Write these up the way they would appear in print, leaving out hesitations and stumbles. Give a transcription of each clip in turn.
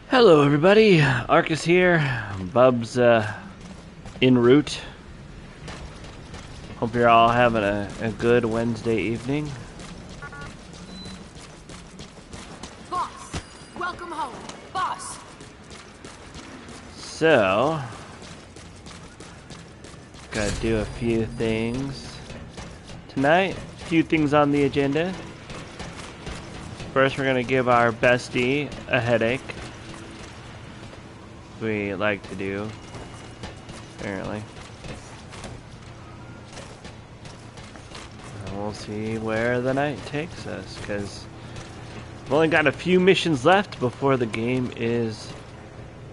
Hello everybody, Arcus here, Bub's en route. Hope you're all having a good Wednesday evening. Boss, welcome home, boss. So, gotta do a few things tonight, a few things on the agenda. First we're gonna give our bestie a headache. We like to do, apparently. And we'll see where the night takes us, because we've only got a few missions left before the game is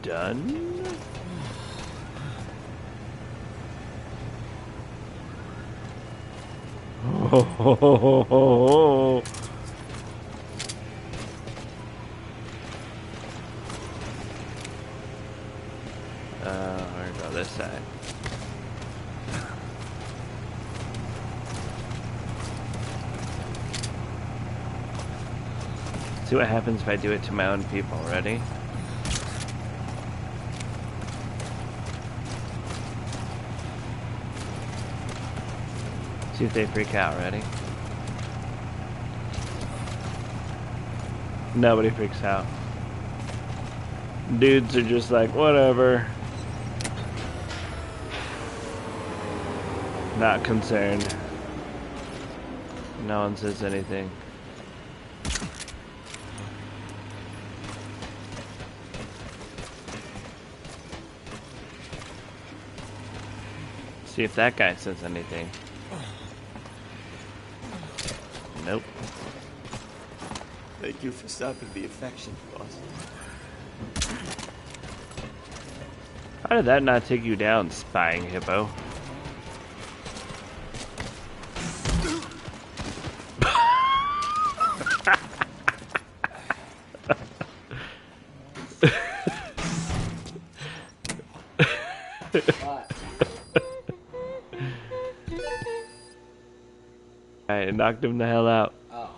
done. Oh. We're gonna go this side. See what happens if I do it to my own people. Ready? See if they freak out. Ready? Nobody freaks out. Dudes are just like, whatever. Not concerned. No one says anything. See if that guy says anything. Nope. Thank you for stopping the affection, boss. How did that not take you down, spying hippo? Alright, it knocked him the hell out. Oh.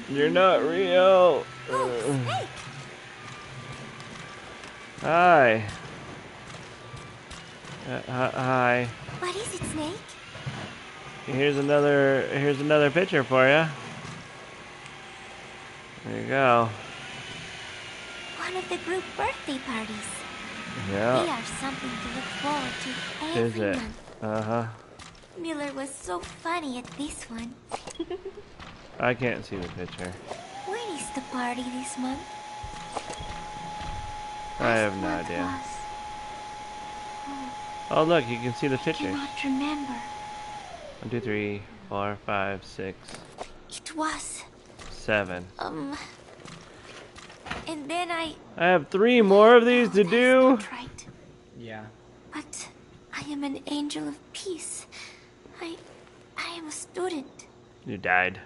You're not real. Hey. Hi. Hi. What is it, Snake? Here's another picture for you. There you go. One of the group birthday parties. Yeah. They are something to look forward to Is every it? month. Miller was so funny at this one. I can't see the picture. When is the party this month? I have no Last idea. month Oh look, you can see the was. I pictures. cannot remember. 1, 2, 3, 4, 5, 6, It was. 7. And then I have 3 more of these to that's do. not right. Yeah. But I am an angel of peace. I am a student. You died.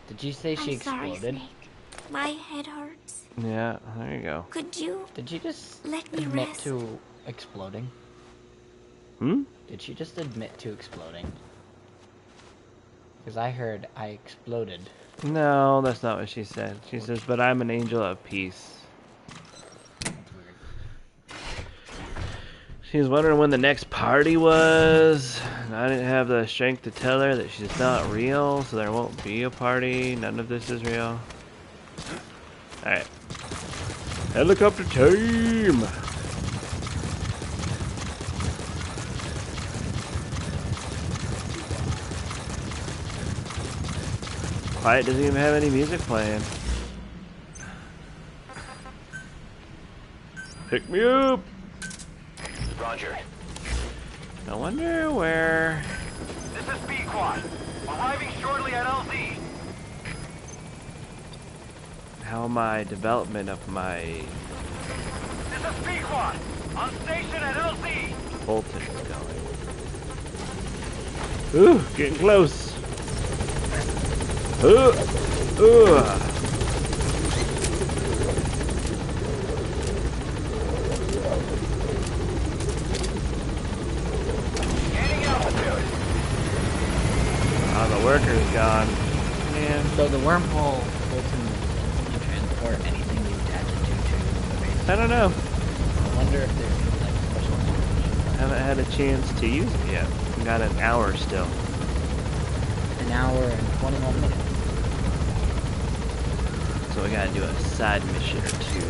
Did you say she I'm sorry, exploded? Snake. My head hurts. Yeah, there you go. Could you Did you just let me admit rest? to exploding? Hmm? Did she just admit to exploding? Because I heard I exploded. No, that's not what she said. She says, but I'm an angel of peace. That's weird. She was wondering when the next party was. And I didn't have the strength to tell her that she's not real, so there won't be a party. None of this is real. Alright. Helicopter team! Quiet doesn't even have any music playing. Pick me up! Roger. I wonder where... This is B-Quad. Arriving shortly at LZ. How my development of my This is B-Quad. On station at LZ. voltage is going. Ooh, getting close. Ooh. Gaining altitude. marker's gone. Man. So the wormhole ultimately transport anything you attach it to the base. I don't know. I wonder if there's any like special information. I haven't had a chance to use it yet. We got an hour still. An hour and 21 minutes. So we gotta do a side mission or two.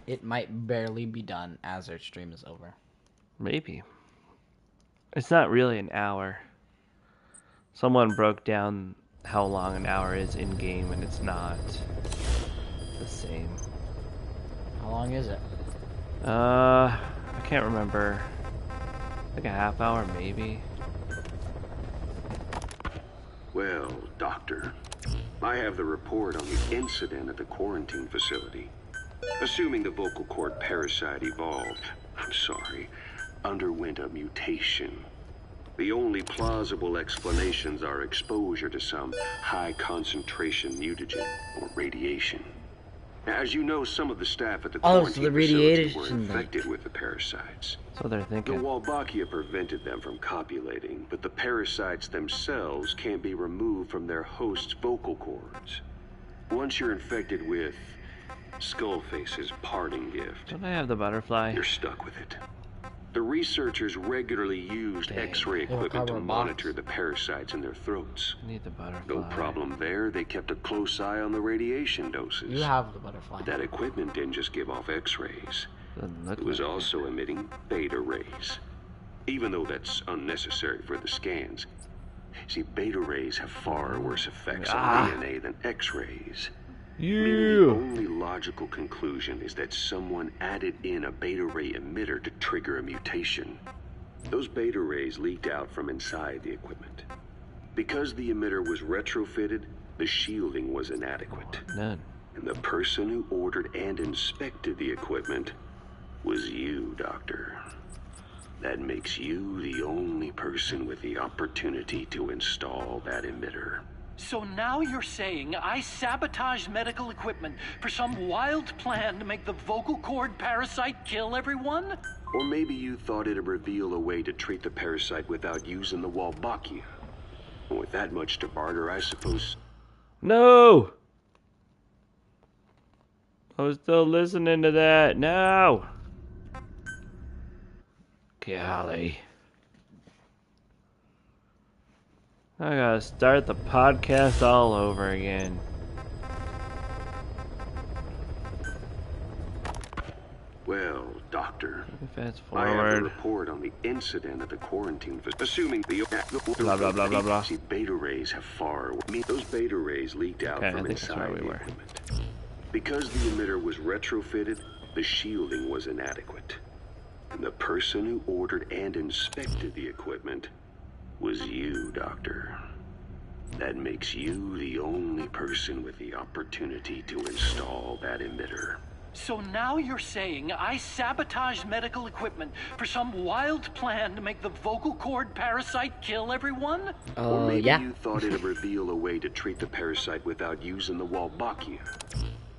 It might barely be done as our stream is over. Maybe. It's not really an hour. Someone broke down how long an hour is in game, and it's not the same. How long is it? I can't remember. Like a half hour, maybe. Well, Doctor, I have the report on the incident at the quarantine facility. Assuming the vocal cord parasite underwent a mutation. The only plausible explanations are exposure to some high concentration mutagen or radiation. As you know, some of the staff at the quarantine facility were infected with the parasites. So they're thinking. The Wolbachia prevented them from copulating, but the parasites themselves can't be removed from their host's vocal cords. Once you're infected with Skullface's parting gift, Don't I have the butterfly? you're stuck with it. The researchers regularly used X-ray equipment to monitor the parasites in their throats. I need the butterfly. No problem there. They kept a close eye on the radiation doses. You have the butterfly. That equipment didn't just give off X-rays. Doesn't look It was like also emitting beta rays. Even though that's unnecessary for the scans. See, beta rays have far worse effects on DNA than X-rays. Meaning the only logical conclusion is that someone added in a beta ray emitter to trigger a mutation. Those beta rays leaked out from inside the equipment. Because the emitter was retrofitted, the shielding was inadequate. None. And the person who ordered and inspected the equipment was you, Doctor. That makes you the only person with the opportunity to install that emitter. So now you're saying I sabotaged medical equipment for some wild plan to make the vocal cord parasite kill everyone? Or maybe you thought it'd reveal a way to treat the parasite without using the Wolbachia. And with that much to barter, I suppose... No! I was still listening to that. No! Golly. I gotta start the podcast all over again. Well, Doctor, Fast I have the forward. report on the incident at the quarantine facility. Assuming the Blah, blah, blah, blah, blah. See, beta rays have far... those beta rays leaked out Okay, I from think that's inside where we the were. equipment. Because the emitter was retrofitted, the shielding was inadequate. And the person who ordered and inspected the equipment was you, Doctor. That makes you the only person with the opportunity to install that emitter. So now you're saying I sabotaged medical equipment for some wild plan to make the vocal cord parasite kill everyone? Or maybe yeah. you thought it'd reveal a way to treat the parasite without using the Wolbachia.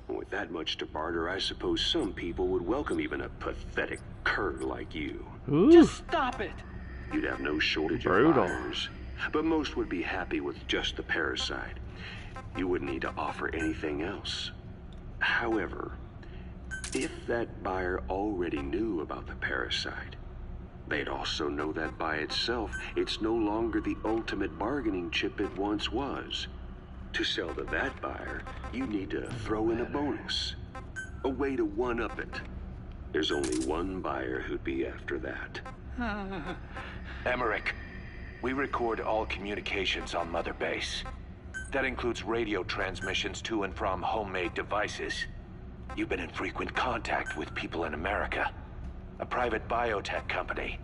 And with that much to barter, I suppose some people would welcome even a pathetic cur like you. Ooh. Just stop it. You'd have no shortage Brutal. of buyers. But most would be happy with just the parasite. You wouldn't need to offer anything else. However, if that buyer already knew about the parasite, they'd also know that by itself, it's no longer the ultimate bargaining chip it once was. To sell to that buyer, you need to throw in a bonus. A way to one-up it. There's only one buyer who'd be after that. Emmerich, we record all communications on Mother Base. That includes radio transmissions to and from homemade devices. You've been in frequent contact with people in America. A private biotech company.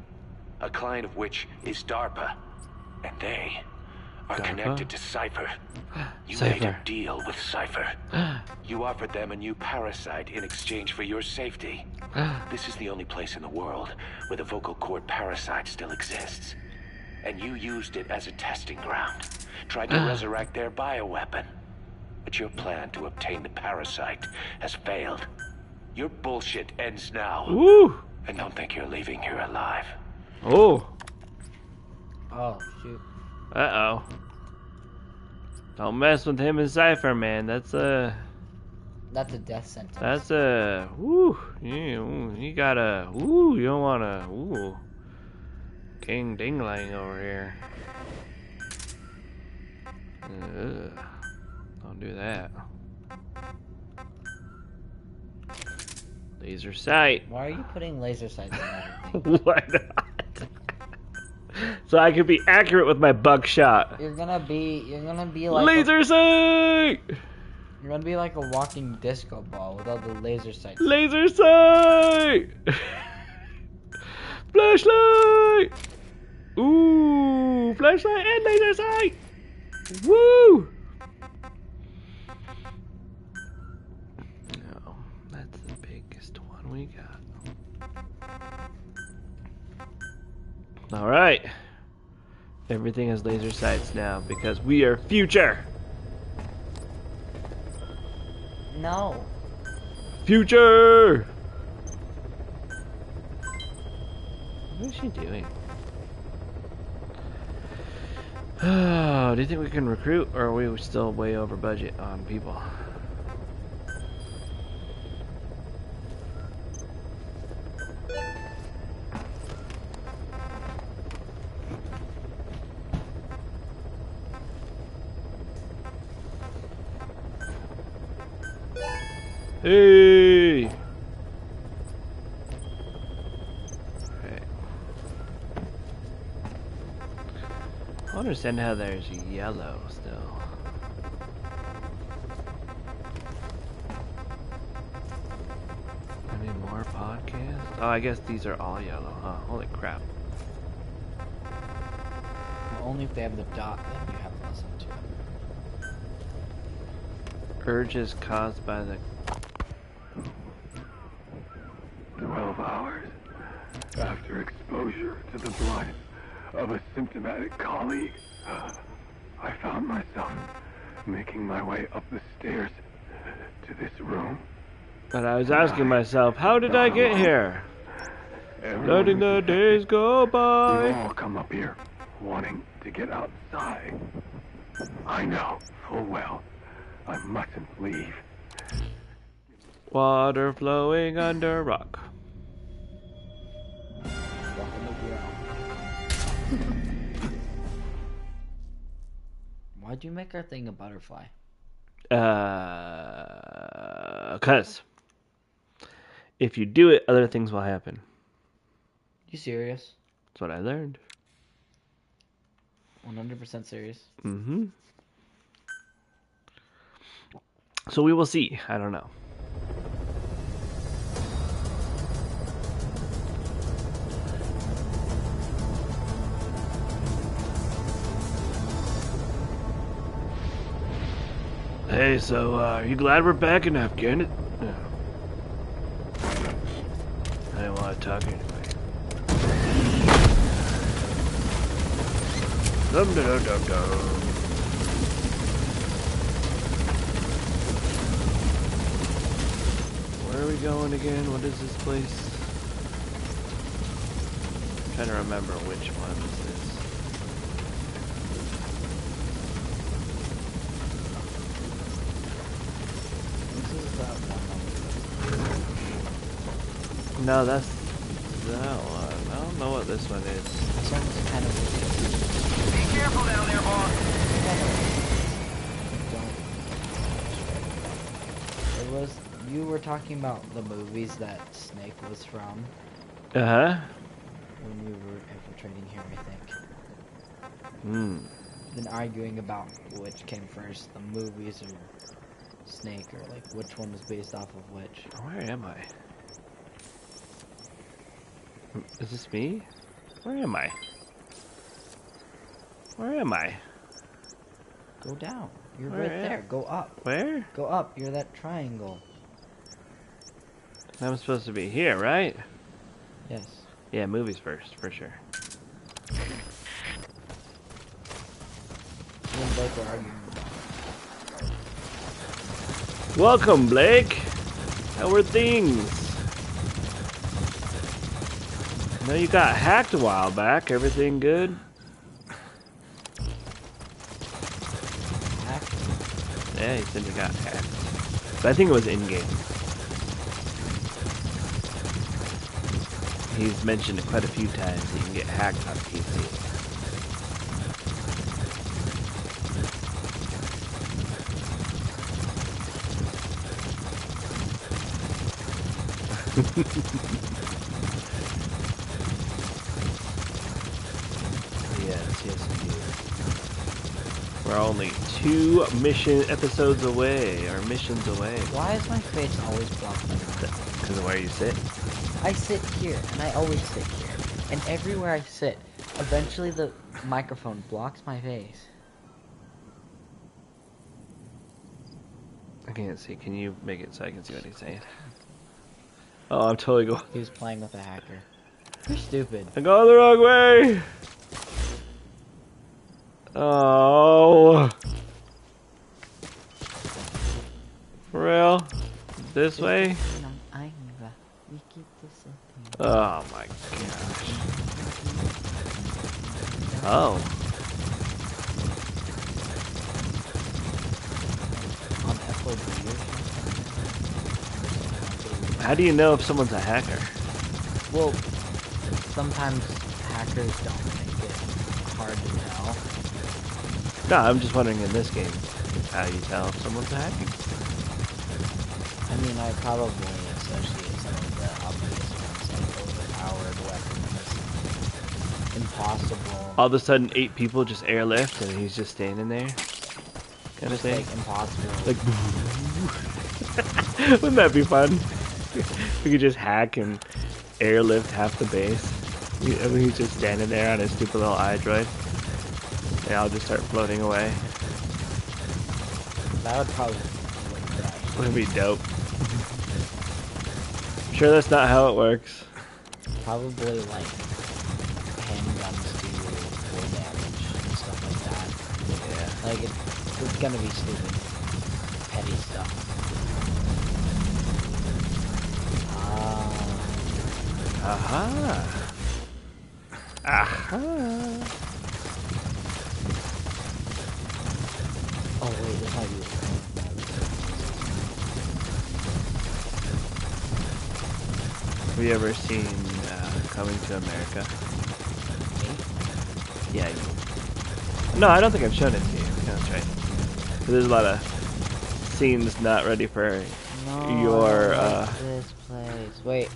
A client of which is DARPA. And they are DARPA? connected to Cypher. You Cypher. made a deal with Cypher. You offered them a new parasite in exchange for your safety. This is the only place in the world where the vocal cord parasite still exists. And you used it as a testing ground. Tried to resurrect their bioweapon. But your plan to obtain the parasite has failed. Your bullshit ends now. Ooh. And don't think you're leaving here alive. Oh. Oh, shoot. Uh-oh. Don't mess with him and Cypher, man. That's a death sentence. That's a... Woo. You gotta... Woo. You don't wanna... Woo. King Dingling over here. Ugh. Don't do that. Laser sight. Why are you putting laser sights in everything? Why not? So I can be accurate with my buckshot. You're gonna be like Laser sight! You're gonna be like a walking disco ball with all the laser sights. Laser sight! Flashlight! Ooh, flashlight and laser sight! Woo! No, that's the biggest one we got. Alright. Everything has laser sights now because we are future! No. Future! What is she doing? Oh, do you think we can recruit, or are we still way over budget on people? Hey! Okay. I don't understand how there's yellow still. Any more podcasts? Oh, I guess these are all yellow, huh? Holy crap. Well, only if they have the dot, then you have to listen to it. Urges caused by the 12 hours after exposure to the blood of a symptomatic colleague, I found myself making my way up the stairs to this room. But I was asking myself, how did I get here? Letting the days go We've by. all come up here wanting to get outside. I know full well I mustn't leave. Water flowing under rock. Why'd you make our thing a butterfly? 'Cause if you do it, other things will happen. You serious? That's what I learned. 100% serious? Mm-hmm. So we will see. I don't know. Hey, so are you glad we're back in Afghanistan? No. I don't want to talk anyway. Dum dum dum dum dum. Where are we going again? What is this place? I'm trying to remember which one is this. This is that one. No, that's that one. I don't know what this one is. This one's kind of... Be careful down there, boss. It was... You were talking about the movies that Snake was from Uh-huh. when we were infiltrating here, I think. Hmm. Then arguing about which came first, the movies or Snake, or like which one was based off of which. Where am I? Is this me? Where am I? Where am I? Go down. You're Where right am- there. Go up. Where? Go up. You're that triangle. I'm supposed to be here, right? Yes. Yeah, movies first, for sure. Me and Blake are arguing. Welcome, Blake. How are things? I know you got hacked a while back. Everything good? Yeah, he said he got hacked. But I think it was in-game. He's mentioned it quite a few times that you can get hacked on PC. Yes, indeed. We're only 2 missions away. Why is my face always blocked by the Because of where you sit. I sit here, and I always sit here. And everywhere I sit, eventually the microphone blocks my face. I can't see. Can you make it so I can see what he's saying? Oh, I'm totally going. He was playing with a hacker. You're stupid. I'm going the wrong way! Oh. For real? This way? Oh my gosh. Oh. On FOB or something? How do you know if someone's a hacker? Well, sometimes hackers don't make it hard to tell. No, I'm just wondering in this game, how you tell if someone's a hacker. I mean, I probably associate some of the obvious ones, like overpowered weapons, impossible. All of a sudden, 8 people just airlift and he's just standing there, kind of thing. Like impossible. Like, wouldn't that be fun? We could just hack and airlift half the base. I mean, he's just standing there on his stupid little iDroid. And I'll just start floating away. That would probably look great. Would be dope. Sure, that's not how it works. Probably like handguns do more damage and stuff like that. Yeah. Like it's gonna be stupid, petty stuff. Aha. Aha. Oh wait, this might be. Have you ever seen Coming to America? Me? Yeah. No, I don't think I've shown it to you. Yeah, that's right. There's a lot of scenes not ready for your. This place. Wait.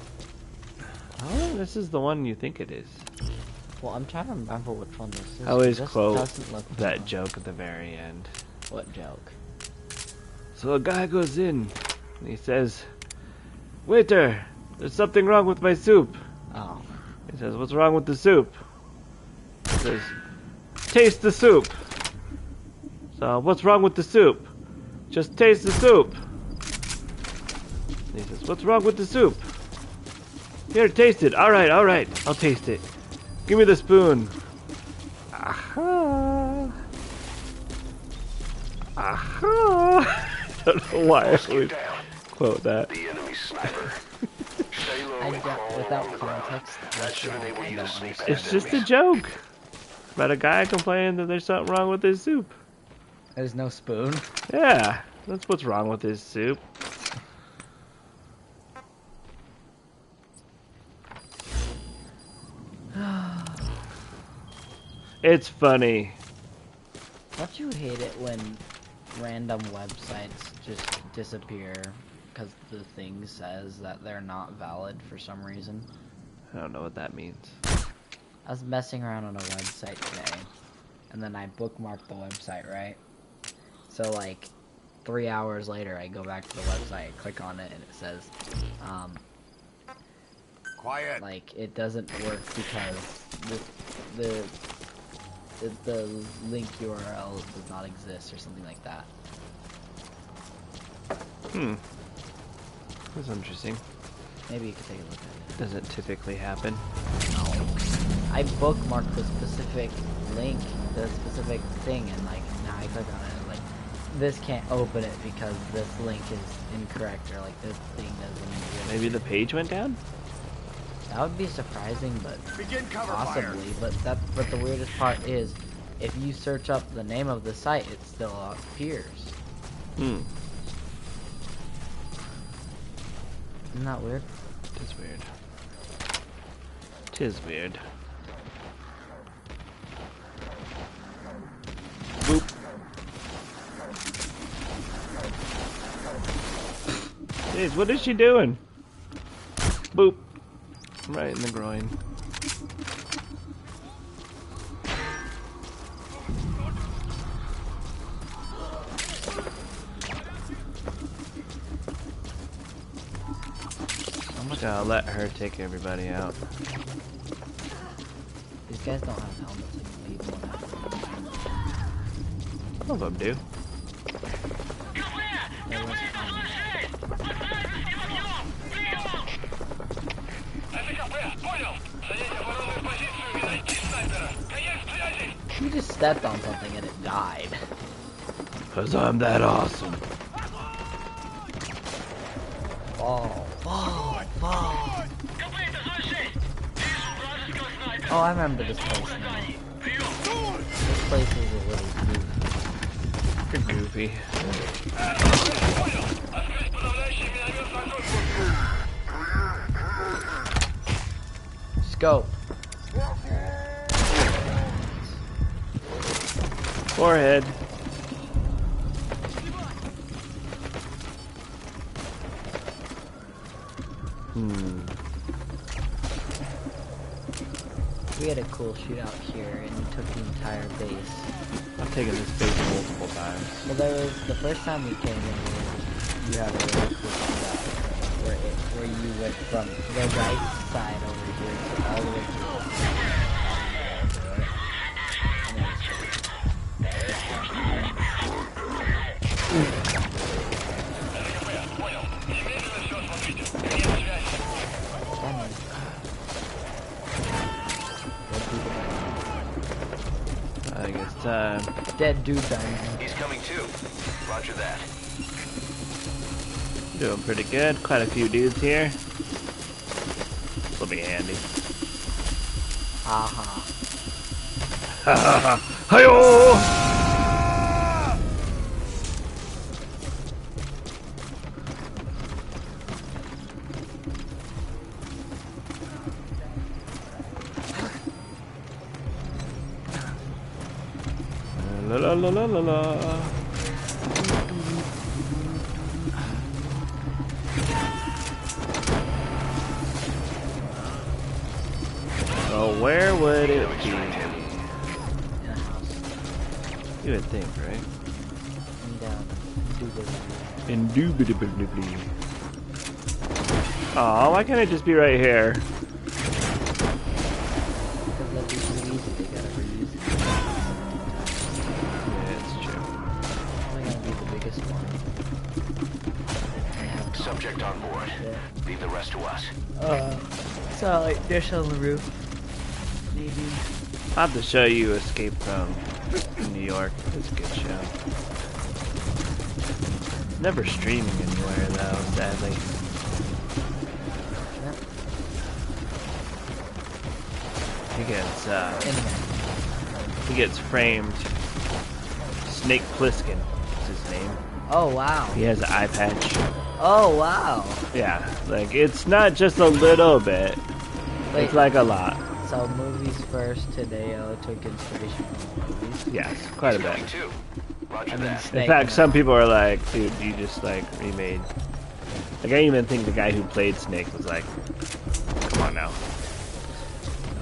Oh, this is the one you think it is. Well, I'm trying to remember which one this is. I always This quote doesn't look that familiar. joke at the very end. What joke? So a guy goes in and he says, "Waiter, there's something wrong with my soup." Oh. He says, "What's wrong with the soup?" He says, "Taste the soup." So, "What's wrong with the soup?" "Just taste the soup." He says, "What's wrong with the soup?" "Here, taste it." All right, I'll taste it. "Give me the spoon." Aha. Aha. I don't know why I would quote that. The enemy sniper. Stay low I and don't, crawl without along the ground. context, That should enable you to sneak past It's just a enemies. joke about a guy complaining that there's something wrong with his soup. There's no spoon. Yeah, that's what's wrong with his soup. It's funny. Don't you hate it when random websites just disappear because the thing says that they're not valid for some reason? I don't know what that means. I was messing around on a website today, and then I bookmarked the website, right? So like 3 hours later, I go back to the website, click on it, and it says, Quiet. like it doesn't work because the link URL does not exist or something like that. That's interesting. Maybe you could take a look at it. Doesn't typically happen. No. I bookmarked the specific link, the specific thing, and like now I click on it and like this can't open it because this link is incorrect or like this thing doesn't exist. Maybe the page went down? That would be surprising, but Begin cover possibly. But the weirdest part is if you search up the name of the site, it still appears. Hmm. Isn't that weird? Tis weird. Tis weird. Boop. Jeez, what is she doing? Boop. Right in the groin. I'm just gonna let her take everybody out. These guys don't have helmets like people have. Some of them do. They're less common. You just stepped on something and it died. Cause I'm that awesome. Fall, fall, fall. Oh, I remember this place now. This place is a little goofy. Scope. Forehead. We had a cool shootout here, and you took the entire base. I've taken this base multiple times. Well, there was the first time we came in. You had a really cool shootout where you went from the right side over here to all the way to the left side. I think it's time. Dead dude dying. He's coming too. Roger that. Doing pretty good. Quite a few dudes here. This'll be handy. Aha. Ha ha ha! Hi-yo! La la la la la la. So where would it be? In a house. You would think, right? And down. Indubitably. Aw, why can't it just be right here? Because that'd be too easy. They gotta reuse it. Yeah, it's true. Only gonna be the biggest one. Subject on board. Yeah. Leave the rest to us. So like dish on the roof. Maybe. I'll have to show you Escape from New York. It's a good show. Never streaming anywhere though, sadly. Yeah. He gets framed. Snake Plissken is his name. Oh wow. He has an eye patch. Oh wow. Yeah, like it's not just a little bit. Wait. It's like a lot. So movies first. Hideo took inspiration from movies. Yes, quite a bit. Coming too. Roger I mean, that. Snake In fact, and some people are like, dude, you just like remade. Like I even think the guy who played Snake was like, come on now.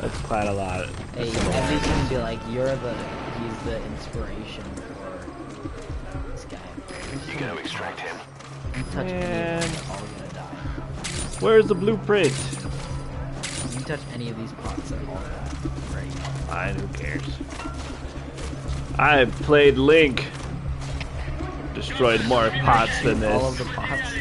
That's quite a lot. Hey, at least you can be like, he's the inspiration for this guy. You gotta extract him. You touch any of Man. them, you're all gonna die. Where's the blueprint? You touch any of these pots, they're all gonna break. Fine, who cares? I played Link. Destroyed more pots than this. All of the pots.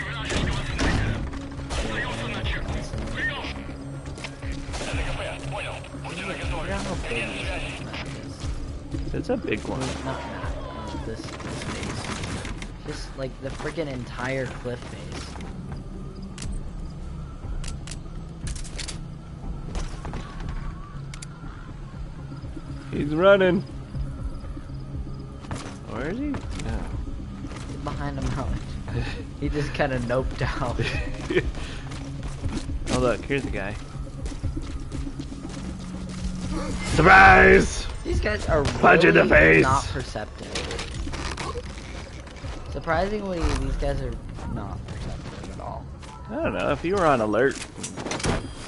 It's a big one. Not that, this base. Just like the freaking entire cliff face. He's running. Where is he? No. behind a mountain. He just kind of noped out. Oh look, here's the guy. Surprise! These guys are Punch in really the face. not perceptive. Surprisingly, these guys are not perceptive at all. I don't know, if you were on alert,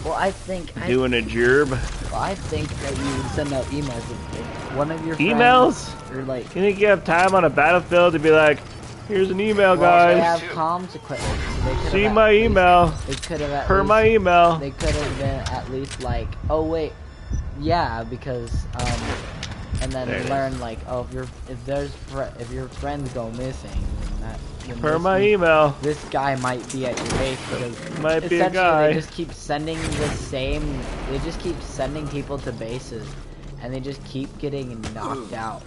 Well, I think doing a gerb. I think that you would send out emails if one of your Emails? friends or like. You think you have time on a battlefield to be like, here's an email, Well, they guys. have comms equipment. So they could See have my at least- email. They could have at Per least, my email. They could have been at least like, oh wait, yeah, because and then There it learn like, oh, if your friends go missing, then Per this my means email. this guy might be at your base because Might be a essentially guy. they just keep sending the same. They just keep sending people to bases, and they just keep getting knocked out.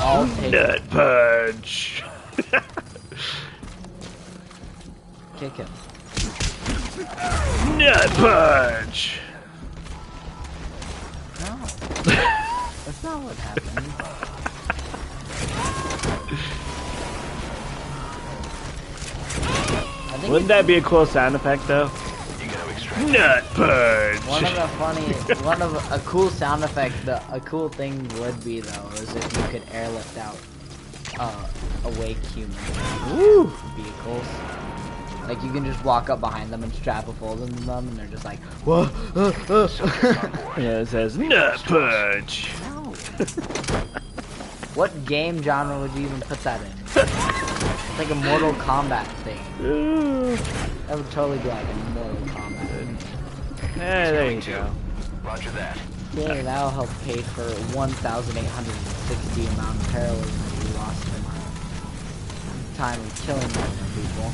All take Nut punch. kick him. Nut punch. No, that's not what happened. I think Wouldn't that be a cool sound effect though? Nut punch. one of a cool sound effect. A cool thing would be though is if you could airlift out awake human Woo. vehicles. Like you can just walk up behind them and strap a fold in them, and they're just like, whoa. Yeah, it says nut punch. No. What game genre would you even put that in? It's like a Mortal Kombat thing. Ooh. That would totally be like a Mortal Kombat. Hey, there you go. Roger that. Yeah, that'll help pay for 1,860 amount of heroism that we lost in my time of killing random people.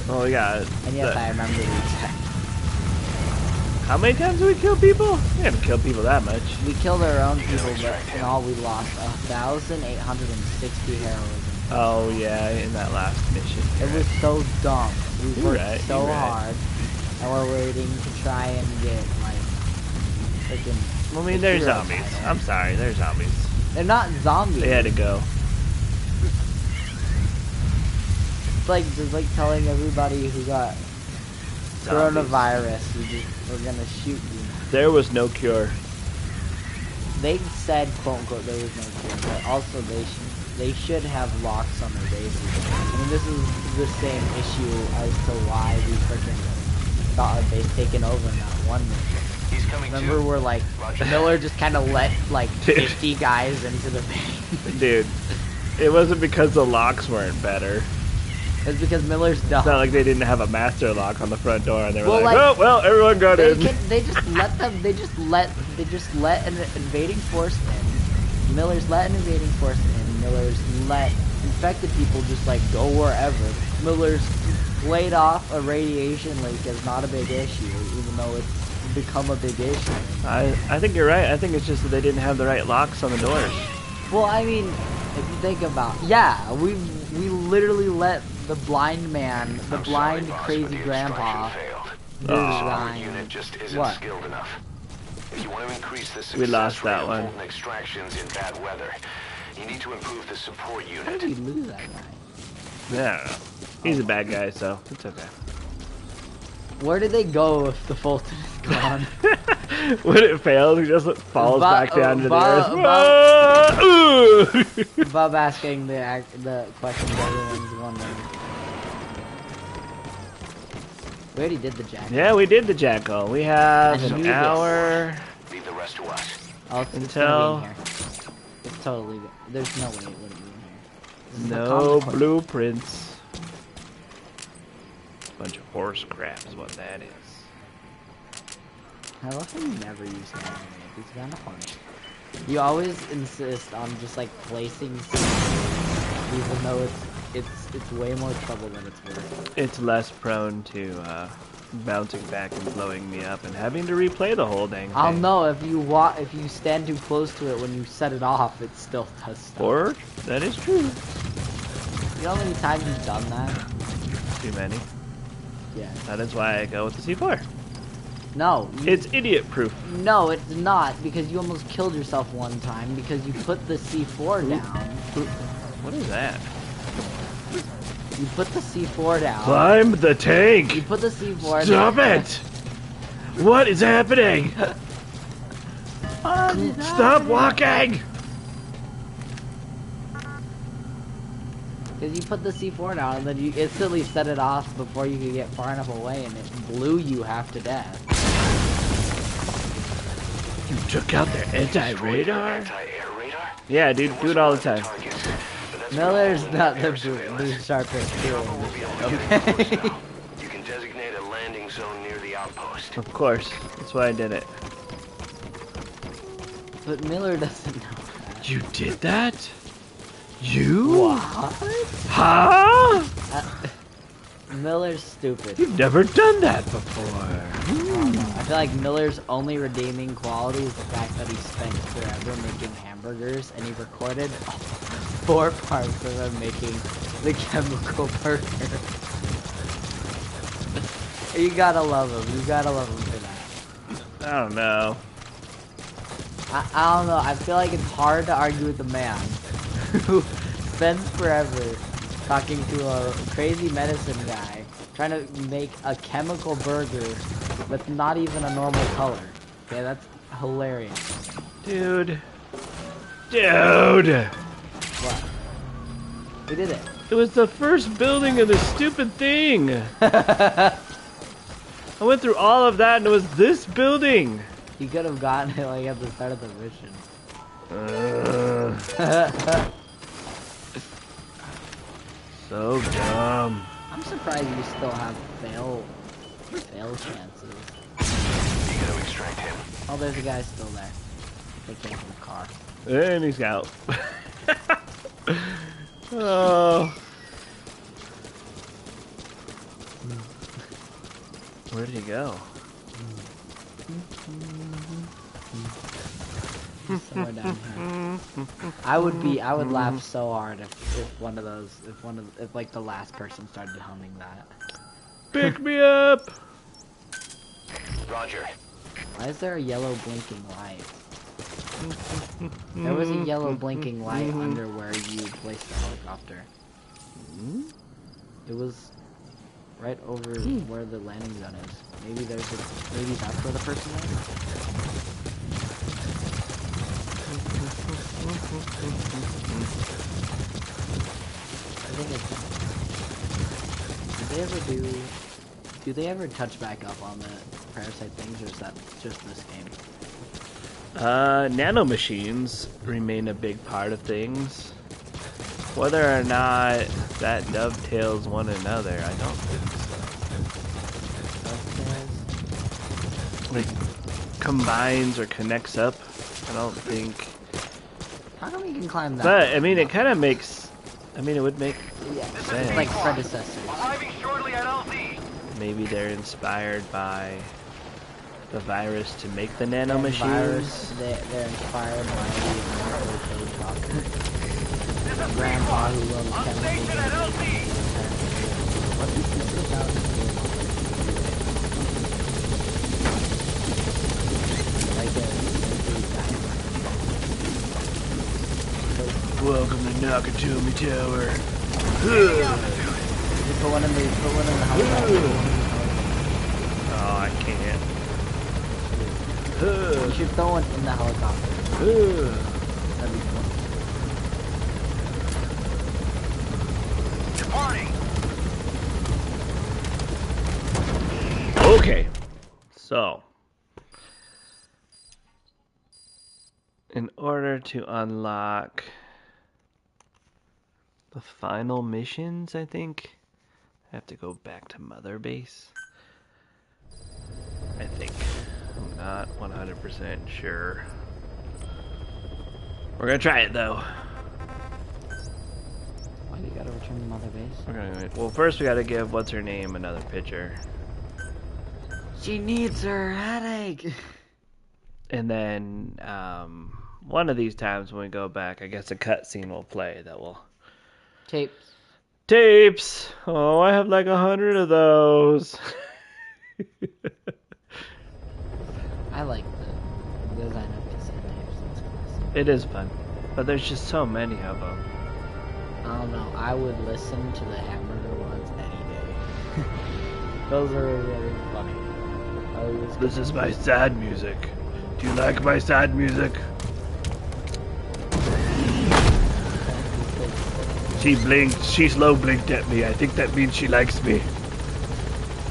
Oh, we got it. And yes, I remember the exact. How many times do we kill people? We haven't killed people that much. We killed our own people, but in all we lost 1,860 heroism. Oh yeah, in that last mission. It was so dumb. We You're worked right, so you're right. hard, and we're waiting to try and get like freaking. I mean, the they're hero zombies. title. I'm sorry, they're zombies. They're not zombies. They had to go. It's like just like telling everybody who got Zombies. coronavirus, we're gonna shoot you. There was no cure. They said, quote unquote, there was no cure, but also they should have locks on their bases. I mean, this is the same issue as to why we freaking got our base taken over in that one mission. He's coming Remember, we're like, Miller just kind of let like 50 guys into the base. Dude, it wasn't because the locks weren't better. It's because Miller's dumb. It's not like they didn't have a master lock on the front door and they were Well, like, like, oh, well, everyone got in. They just let an invading force in. Miller's let an invading force in. Miller's let infected people just like go wherever. Miller's laid off a radiation leak as not a big issue, even though it's become a big issue. I think you're right. I think it's just that they didn't have the right locks on the doors. Well, I mean, if you think about, yeah, we literally let the blind man, the blind crazy grandpa, design. Unit just isn't What? skilled enough. If you want to increase the We success lost rate that of one. Fulton extractions in bad weather, you need to improve the support How unit. did we lose that guy? Yeah, I don't know. He's a bad guy, so it's okay. Where did they go if the Fulton is gone? When it fails, he just falls back down to the earth. Ooh. Bob asking the questions everyone's wondering. We already did the jacket. Yeah, we did the jackal. We have I knew an this. hour. Leave the rest to us. Oh, it's Until- gonna be in here. It's totally. There's no way it wouldn't be in here. This is the No consequence. blueprints. Bunch of horse crap is what that is. I love how you never use hand grenades. It's kind of funny. You always insist on just like placing things, even though it's way more trouble than it's worth. It's less prone to bouncing back and blowing me up and having to replay the whole dang thing. I'll know if you stand too close to it when you set it off, it still does stuff. Or, that is true. You know how many times you've done that? Too many. Yeah. That is why I go with the C4. No. It's idiot proof. No, it's not, because you almost killed yourself one time because you put the C4 down. What is that? You put the C4 down. Climb the tank! You put the C4 Stop down. it! What is happening? Stop walking! Because you put the C4 down and then you instantly set it off before you could get far enough away and it blew you half to death. You took out their anti-radar? Anti-air radar? Yeah, dude, do it all the time. Miller's not the sharpest tool in the show, okay? You can designate a landing zone near the outpost. Of course, that's why I did it. But Miller doesn't know that. You did that? You? What? Huh? Miller's stupid. You've never done that before. I feel like Miller's only redeeming quality is the fact that he spent forever making hamburgers and he recorded 4 parts of him making the chemical burger. You gotta love him. You gotta love him for that. I don't know. I don't know. I feel like it's hard to argue with a man who spends forever talking to a crazy medicine guy trying to make a chemical burger that's not even a normal color. Okay, that's hilarious. Dude. Dude! What? We did it. It was the first building of the stupid thing! I went through all of that and it was this building! You could have gotten it like at the start of the mission. So dumb. I'm surprised you still have fail chances. You gotta extract him. Oh, there's a guy still there. They came from the car. And he's out. Oh. Where did he go? Somewhere down here. I would laugh so hard if like the last person started humming that. Pick me up! Roger. Why is there a yellow blinking light? There was a yellow blinking light under where you placed the helicopter. It was right over where the landing zone is. Maybe that's where the person is. I think it's... Do they ever touch back up on the parasite things, or is that just this game? Nanomachines remain a big part of things. Whether or not that dovetails one another, I don't think so. Like, combines or connects up, I don't think. How come you can climb that? But, I mean, it kind of makes... I mean, it would make sense. Like predecessors. Arriving shortly at LZ. Maybe they're inspired by the virus to make the nanomachines. They're inspired by the Immortal Code Talker. Grandpa who loves chemicals. What is this about? Welcome to Nakatomi Tower. You put one in the helicopter. Oh, I can't. You should throw one in the helicopter. That'd be fun. Departing. Okay, so in order to unlock the final missions, I think I have to go back to Mother Base. I think. I'm not 100% sure. We're gonna try it though. Why do you gotta return to Mother Base? Well, first we gotta give what's her name another picture. She needs her headache. And then one of these times when we go back, I guess a cutscene will play that will... Tapes! Oh, I have like 100 of those. I like the design of cassette tapes. That's classic. It is fun, but there's just so many of them. I don't know. I would listen to the hamburger ones any day. Those are really funny. This is my sad music. Do you like my sad music? She blinked. She slow blinked at me. I think that means she likes me.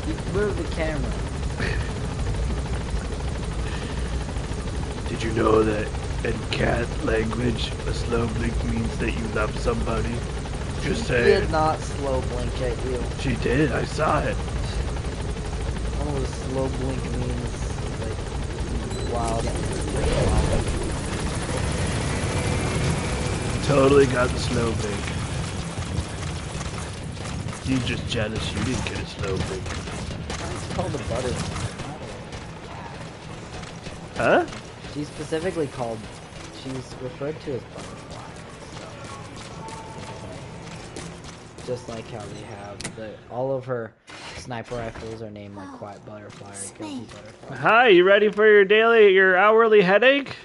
You move the camera. Did you know that in cat language, a slow blink means that you love somebody? Just She saying. did not slow blink at you. She did. I saw it. Oh, the slow blink means like wild. Totally got the slow blink. You just jealous you didn't get a slow blink. It's called a butterfly. Huh? She's specifically called. She's referred to as butterfly. So. Just like how they have all of her sniper rifles are named like Quiet Butterfly or Guilty Butterfly. Hi, you ready for your hourly headache?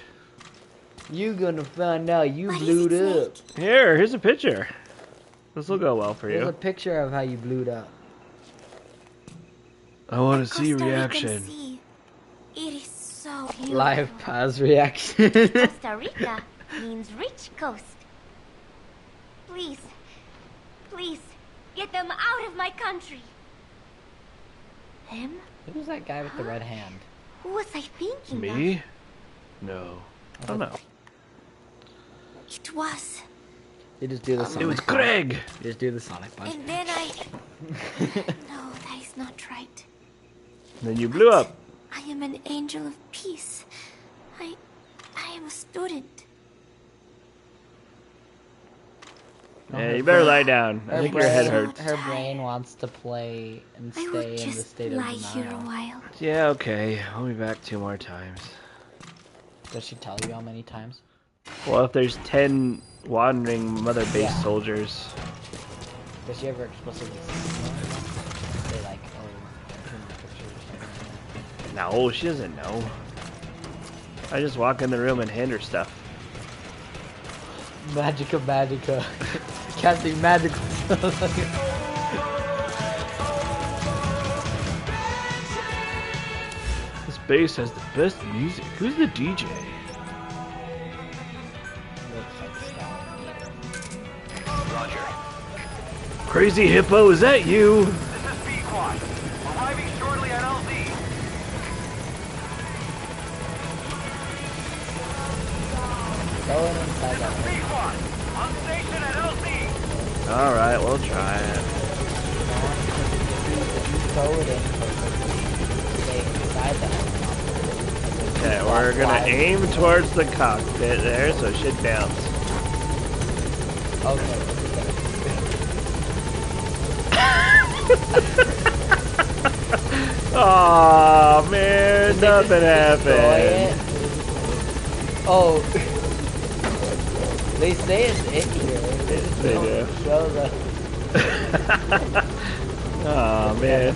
You gonna find out you What is blew it, up. Snake? Here's a picture. This will go well for There's a you. picture of how you blew up. I want to see Costa Rican reaction. sea. It is so beautiful. Live pause reaction. Costa Rica means rich coast. Please, please, get them out of my country. Him? Who's that guy with the red hand? Who was I thinking of? Me? No. I don't know. It was. You just do the Sonic. It was Greg. You just do the Sonic punch. And then I... No, that is not right. Then you blew up. I am an angel of peace. I am a student. Yeah, you better lie down. I think your head hurts. Her brain wants to play and I will stay in the just state of lie here a denial. while. Yeah, okay. I'll be back 2 more times. Does she tell you how many times? Well, if there's 10 wandering mother base Yeah. soldiers. Does she ever explicitly say like, oh, too many pictures or something like No, she doesn't know. I just walk in the room and hand her stuff. that? Magica. Casting magical stuff. This base has the best music. Who's the DJ? Roger. Crazy Hippo, is that you? This is B-Quad. Arriving shortly at LZ. Going inside that thing. B-Quad. On station at LZ. Alright, we'll try it. If you throw it in, stay inside that. Okay, we're gonna aim towards the cockpit there, so it should bounce. Okay. Aw, man, nothing Destroy happened. it. Oh. They say it's in here. They just They don't do. show the... Aw, man.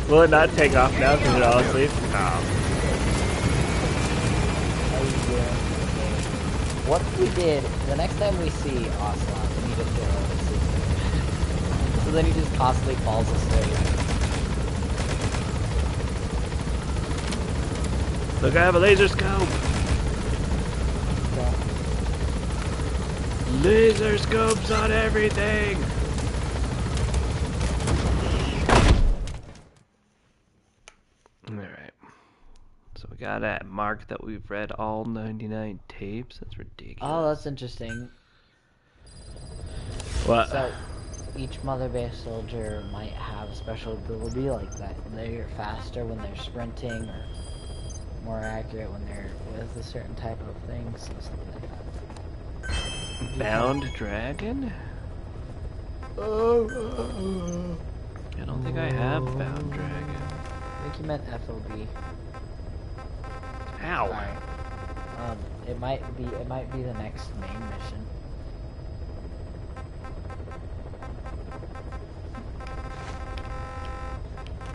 Will it not take off now because you're all asleep? Oh. What if we did, the next time we see Ocelot, we need to throw him asleep. So then he just constantly falls asleep. Look, I have a laser scope. Laser scopes on everything. Alright. So we got a mark that we've read all 99 tapes. That's ridiculous. Oh, that's interesting. What? So, each Mother Base soldier might have a special ability like that. They're faster when they're sprinting, or more accurate when they're with a certain type of thing, so something like that. Bound Dragon? I don't think I have Bound Dragon. I think you meant FOB. Ow. Sorry. It might be the next main mission.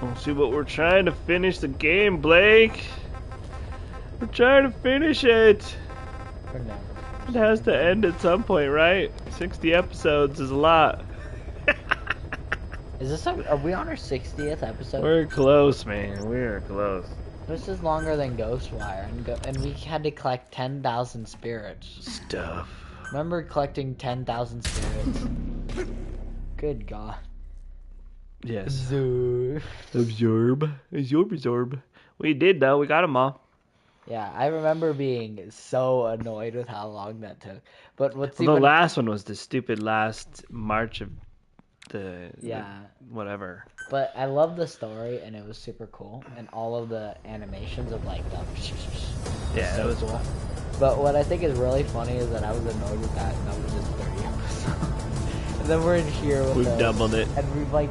Let's see what we're trying to finish the game, Blake. We're trying to finish it. For now. It has to end at some point, right? 60 episodes is a lot. Is this are we on our 60th episode? We're close, man. We're close. This is longer than Ghostwire, and we had to collect 10,000 spirits. Stuff. Remember collecting 10,000 spirits? Good God. Yes. Absorb. Absorb. We did though. We got them all. Yeah, I remember being so annoyed with how long that took. But what's Well, even the last one was the stupid last March of the whatever. But I love the story, and it was super cool, and all of the animations of like the Yeah, so it was cool. But what I think is really funny is that I was annoyed with that, and that was just 30 episodes. And then we're in here with We've doubled it. and we've like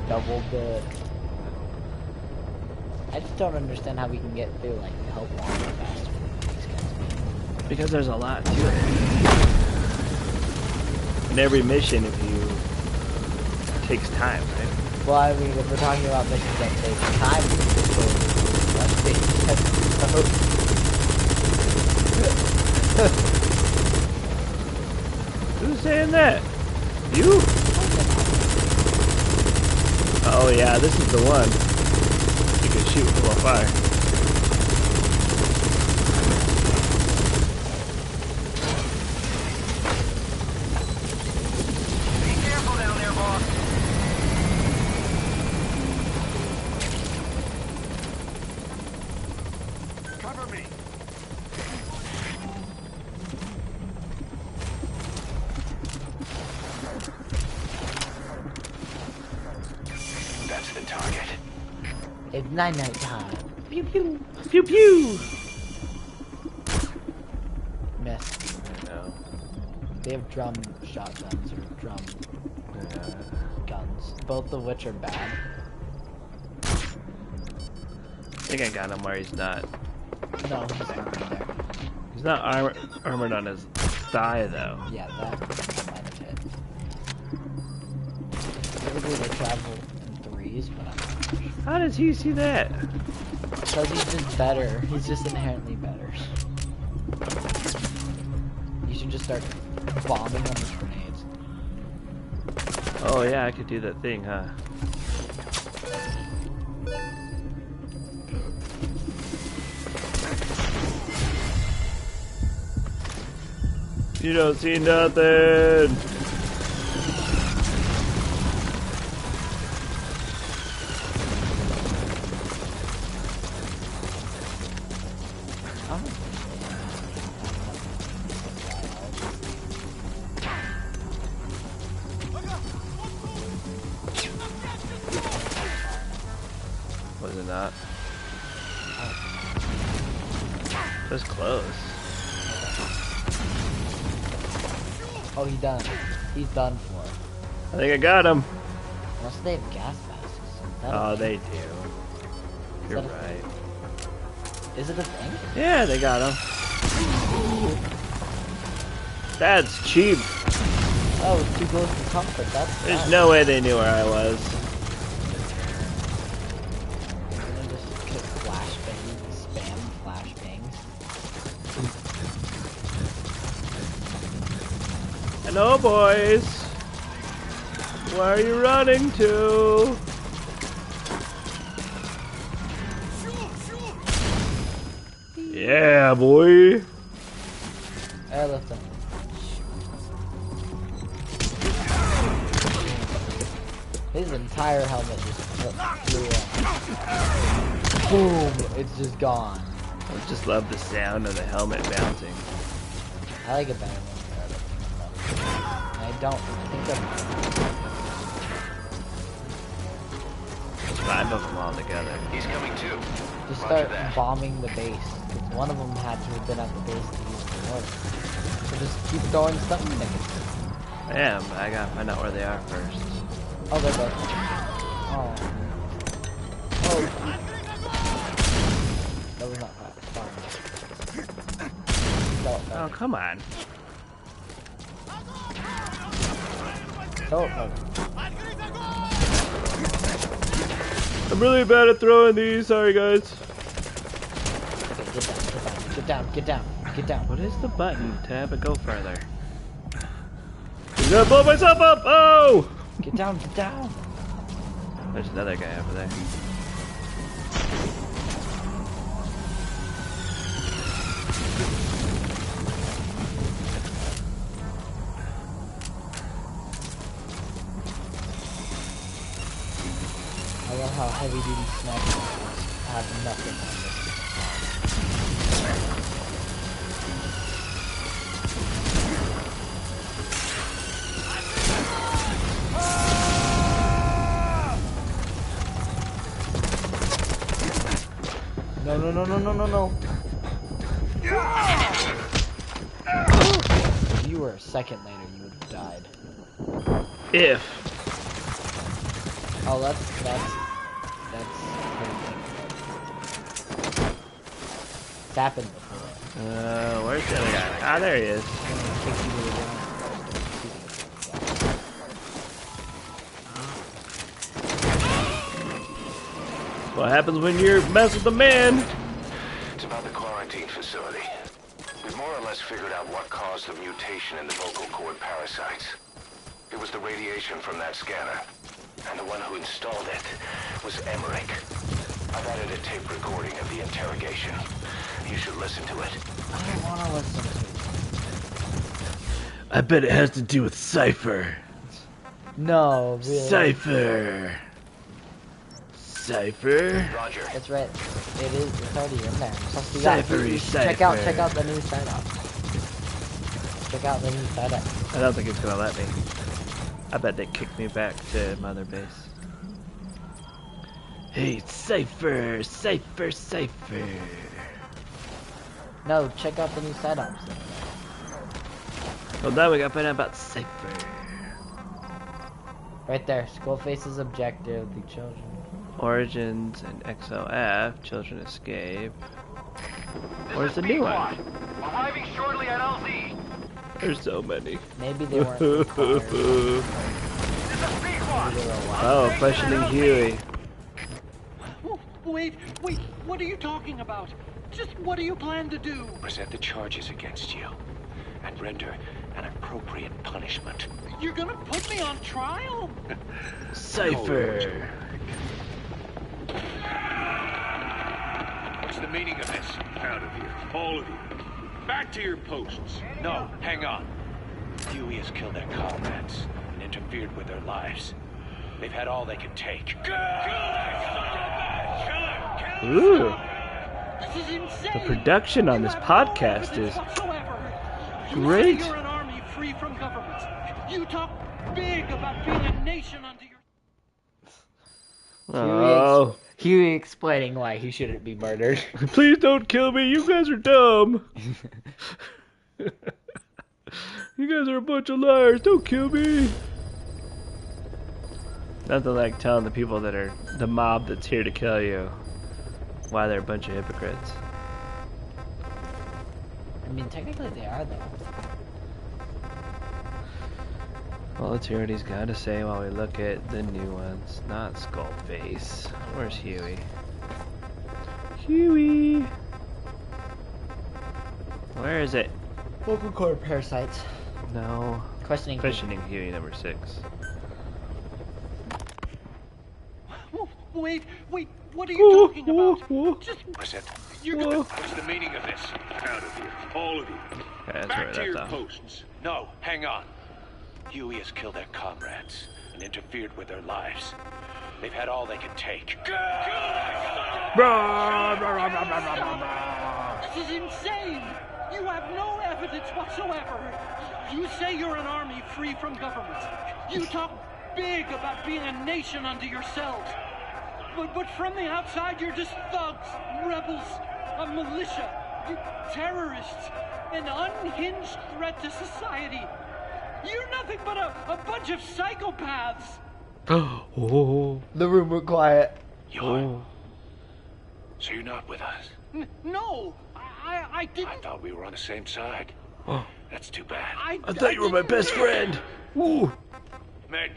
doubled the. I just don't understand how we can get through like the help water faster than these guys. Because there's a lot to it. And every mission, if you takes time, right? Well, I mean, if we're talking about missions that take time, Who's saying that? You? Oh yeah, this is the one. You can shoot full of fire. Be careful down there, boss. Cover me. That's the target. It's night time. Pew pew. Pew pew. Miss. No. They have drum shotguns or drum guns, both of which are bad. I think I got him where he's not. No, he's not right there. He's not armored on his thigh though. Yeah, that might have hit. Typically they travel in threes, but I'm not sure. How does he see that? Because he's just better. He's just inherently better. You should just start bombing them with grenades. Oh yeah, I could do that thing, huh? You don't see nothing. Was it not? That's close. Oh, he's done. He's done for. I think I got him. Unless they have gas masks. Oh, they do. You're that a right. Is it a thing? Yeah, they got him. That's cheap. Oh, it's too close to comfort. That's There's bad. no way they knew where I was. And then just click flashbangs, spam flashbangs. Hello, boys. Where are you running to? Yeah, boy. Airlift him. His entire helmet just flew off. Boom! It's just gone. I just love the sound of the helmet bouncing. I like it better when airlifting. I don't. I think I'm. There's 5 of them all together. He's coming too. Just Roger start that. bombing the base. 'Cause one of them had to have been at the base to use the order. So just keep throwing stuff in there. I am, but I gotta find out where they are first. Oh, there goes. Oh. Oh. That was not far enough. No, Oh, come on. no, no. I'm really bad at throwing these. Sorry, guys. Okay, get down. Get down. What is the button to have it go further? I'm gonna blow myself up! Oh! Get down, get down! There's another guy over there. I love how heavy duty snipers have nothing on this. No, no, no, no, no, no, no. If you were a second later, you would have died. If. Oh, that's it's happened before. Where's the other guy? Ah, there he is. What happens when you mess with the man? It's about the quarantine facility. We've more or less figured out what caused the mutation in the vocal cord parasites. It was the radiation from that scanner. And the one who installed it was Emmerich. I've added a tape recording of the interrogation. You should listen to it. I don't want to listen to it. I bet it has to do with Cypher. No, really. Cypher. Cypher. Roger. That's right. It is. It's already in there. Plus you Cyphery check Cypher. out the new setup. Check out the new setup. I don't think it's gonna let me. I bet they kicked me back to Mother Base. Hey, Cypher! Cypher! Cypher! No, check out the new setups. Well, now we gotta find out about Cypher. Right there. Skullface's objective. The children. Origins and XOF. Children escape. Where's the new one? Arriving shortly at LZ. There's so many. Maybe they weren't required. Oh, questioning Huey. Wait, what are you talking about? Just what do you plan to do? Present the charges against you and render an appropriate punishment. You're gonna put me on trial? Cypher. What's the meaning of this? Out of here. All of you. Back to your posts. No, hang on. Huey has killed their comrades and interfered with their lives. They've had all they could take. Ooh. This is insane. The production on You this have podcast no is evidence whatsoever. You great. say you're an army free from government. You talk big about being a nation unto your... Oh. Huey explaining why he shouldn't be murdered. Please don't kill me. You guys are dumb. You guys are a bunch of liars. Don't kill me. Nothing like telling the people that are the mob that's here to kill you why they're a bunch of hypocrites. I mean, technically they are, though. Well, let's hear what he's got to say while we look at the new ones. Not Skullface. Where's Huey? Huey! Where is it? Vocal cord parasites. No. Questioning. Questioning Huey number 6. Wait, what are you talking about? Just... Present. You're gonna... What's the meaning of this? Out of here. All of you. Okay, that's Back where to I your left off. posts. No, hang on. Huey has killed their comrades and interfered with their lives. They've had all they could take. This is insane! You have no evidence whatsoever! You say you're an army free from government. You talk big about being a nation unto yourselves. But from the outside, you're just thugs, rebels, a militia, terrorists, an unhinged threat to society. You're nothing but a bunch of psychopaths! Oh. The room went quiet. You're... So you're not with us? No! I didn't... I thought we were on the same side. That's too bad. I thought you were my best friend. Ooh. Men,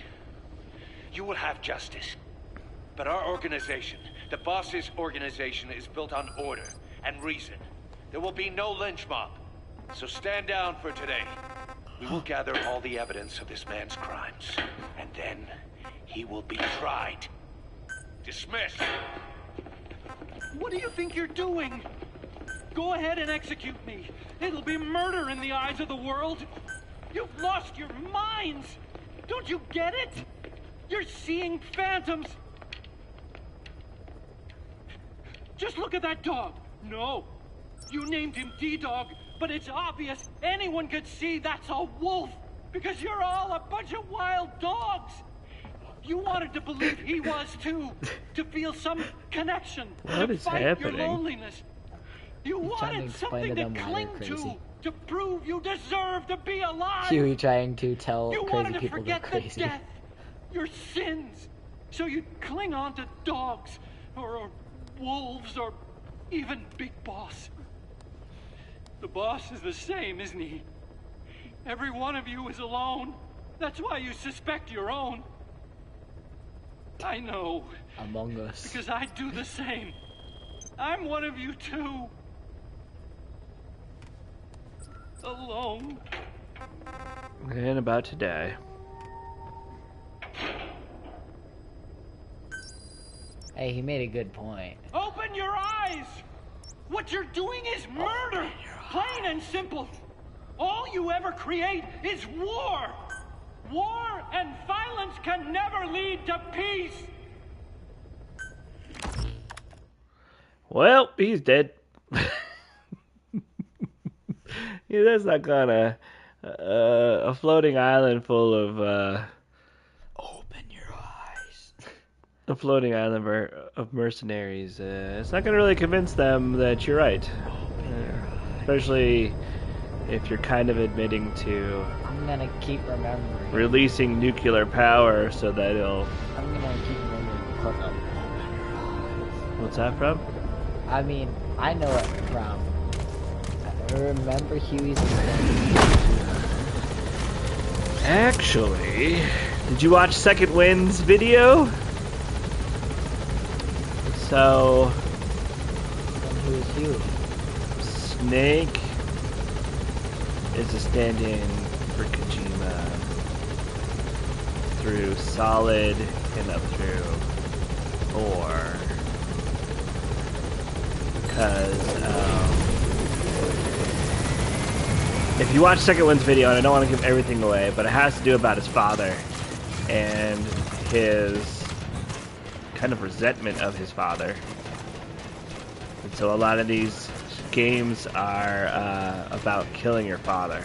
you will have justice. But our organization, the boss's organization, is built on order and reason. There will be no lynch mob. So stand down for today. We will gather all the evidence of this man's crimes, and then he will be tried. Dismissed. What do you think you're doing? Go ahead and execute me. It'll be murder in the eyes of the world. You've lost your minds. Don't you get it? You're seeing phantoms. Just look at that dog. No, you named him D-Dog, but it's obvious anyone could see that's a wolf because you're all a bunch of wild dogs. You wanted to believe he was too, to feel some connection, What to is fight happening? your loneliness. You trying to wanted explain something to to them why cling they're crazy. to prove you deserve to be alive. Huey trying to tell You crazy wanted to people they're forget the crazy. death, your sins, so you'd cling on to dogs, or wolves, or even Big Boss. The boss is the same, isn't he? Every one of you is alone. That's why you suspect your own. I know, Among Us. because I do the same. I'm one of you too. Alone. And about to die. Hey, he made a good point. Open your eyes! What you're doing is murder! Plain and simple. All you ever create is war! War and violence can never lead to peace! Well, he's dead. Yeah, that's not gonna a floating island full of Open your eyes. a floating island of mercenaries. It's not gonna really convince them that you're right, especially if you're kind of admitting to I'm gonna keep remembering. releasing nuclear power so that it'll. I'm gonna keep remembering the quote of What's that from? I mean, I know it from. Remember Huey's Actually, did you watch Second Wind's video? So, Who is Huey? Snake is a stand-in for Kojima through Solid and up through 4. Because, if you watch Second Wind's video, and I don't want to give everything away, but it has to do about his father and his kind of resentment of his father. And so a lot of these games are about killing your father.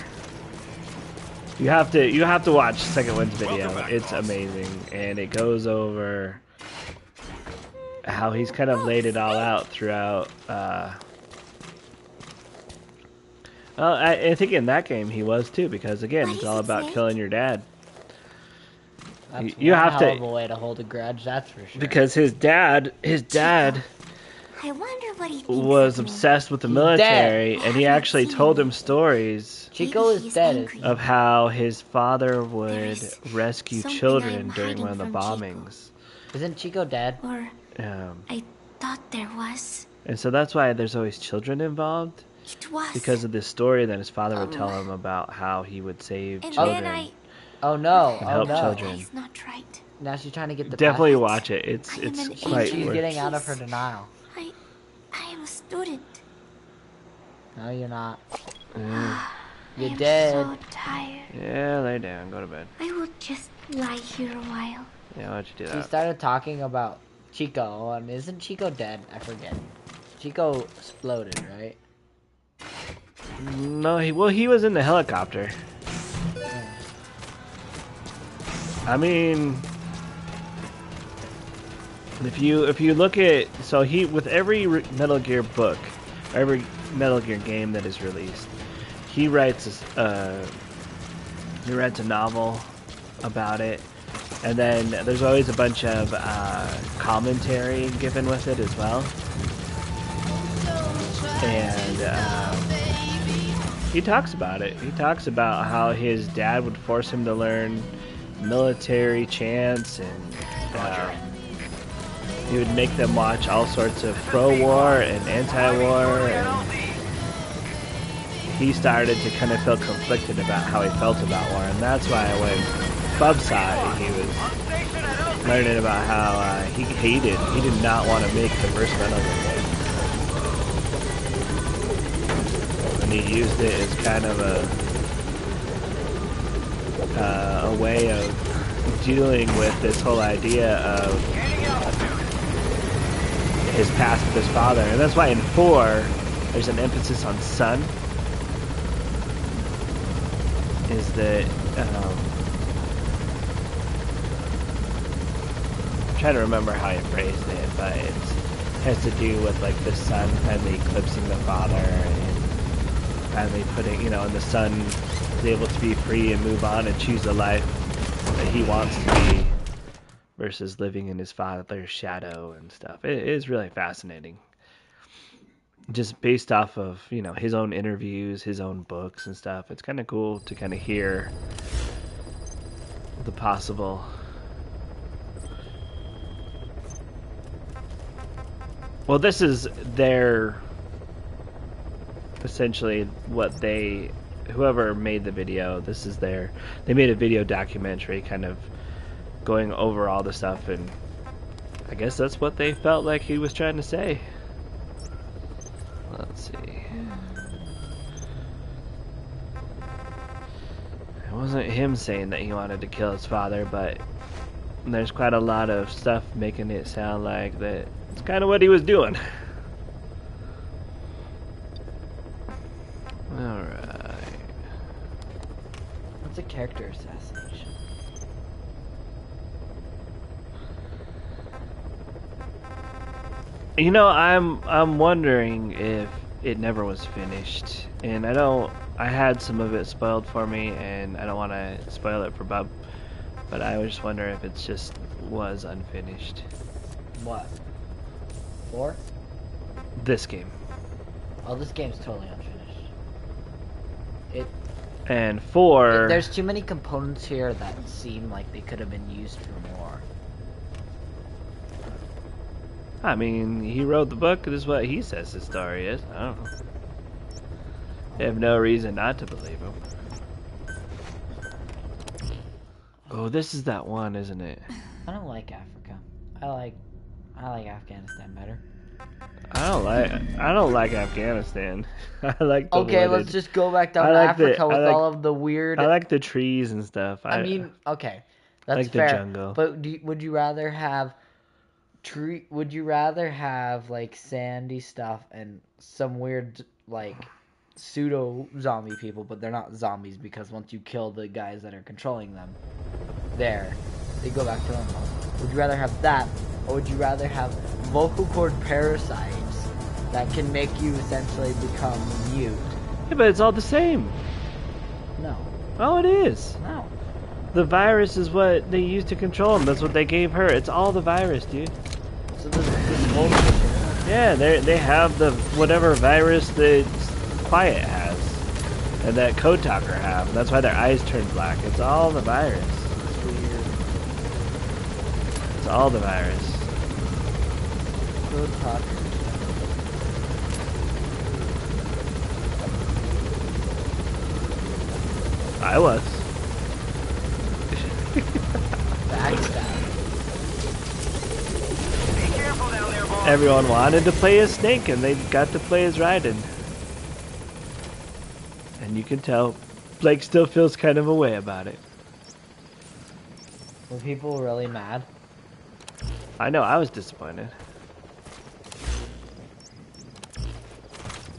You have to watch Second Wind's video. It's amazing, and it goes over how he's kind of laid it all out throughout. Well, I think in that game he was too, because again, it's all about killing your dad. That's You one have to- hell of a way to hold a grudge, that's for sure. Because his dad I wonder what he thinks was of me. obsessed with the He's military, dead. and he actually told him stories Chico Maybe is he's dead. angry. of how his father There would is rescue something children I'm during one of the hiding from bombings. Isn't Chico dead? Or Um, I thought there was. and so that's why there's always children involved, It was. because of this story that his father would tell him about how he would save and children. then Oh no! Can Oh help no! children. He's not right. Now she's trying to get the Definitely pass. watch it. It's I am an quite She's worth. getting out of her denial. I am a student. No, you're not. Yeah. You're I am dead. so tired. Yeah, lay down, go to bed. I will just lie here a while. Yeah, why don't you do She that? started talking about Chico, and isn't Chico dead? I forget. Chico exploded, right? No, he was in the helicopter. I mean, if you look at, so he, with every Metal Gear book, every Metal Gear game that is released, he writes a novel about it, and then there's always a bunch of commentary given with it as well. And he talks about it. He talks about how his dad would force him to learn military chants, and he would make them watch all sorts of pro-war and anti-war. And he started to kind of feel conflicted about how he felt about war, and that's why when Bub saw it, he was learning about how he did not want to make the first Metal Gear game. And he used it as kind of a way of dealing with this whole idea of his past with his father. And that's why in 4, there's an emphasis on son. Is that, I'm trying to remember how he phrased it, but it has to do with like the son finally eclipsing the father and finally putting, you know, and the son is able to be free and move on and choose the life that he wants to be versus living in his father's shadow and stuff. It is really fascinating. Just based off of, you know, his own interviews, his own books and stuff. It's kind of cool to kind of hear the possible well, this is their essentially what they whoever made the video, this is their they made a video documentary kind of going over all the stuff, and I guess that's what they felt like he was trying to say. Let's see. It wasn't him saying that he wanted to kill his father, but there's quite a lot of stuff making it sound like that it's kind of what he was doing. Alright. What's a character assassination? You know, I'm wondering if it never was finished, and I had some of it spoiled for me, and I don't want to spoil it for Bub, but I was just wondering if it just was unfinished. What? 4? This game. Oh, this game's totally unfinished. And 4... There's too many components here that seem like they could have been used for more. I mean, he wrote the book. This is what he says the story is. I don't know. I have no reason not to believe him. Oh, this is that one, isn't it? I don't like Africa. I like Afghanistan better. I don't like Afghanistan. I like the Okay, wooded. let's just go back down to Africa with all of the weird. I like the trees and stuff. I mean, okay, that's like fair. the jungle. But would you rather have would you rather have like sandy stuff and some weird like pseudo zombie people, but they're not zombies because once you kill the guys that are controlling them, they go back to normal. Would you rather have that, or would you rather have vocal cord parasites that can make you essentially become mute? Yeah, but it's all the same. No. Oh, it is. No. The virus is what they used to control him. That's what they gave her. It's all the virus, dude. So this bullshit. Yeah, they have the whatever virus that Quiet has, and that Code Talker have. And that's why their eyes turn black. It's all the virus. It's weird. It's all the virus. Code Talker. I was. Backstab. Everyone wanted to play as Snake, and they got to play as Raiden. And you can tell Blake still feels kind of a way about it. Were people really mad? I know, I was disappointed.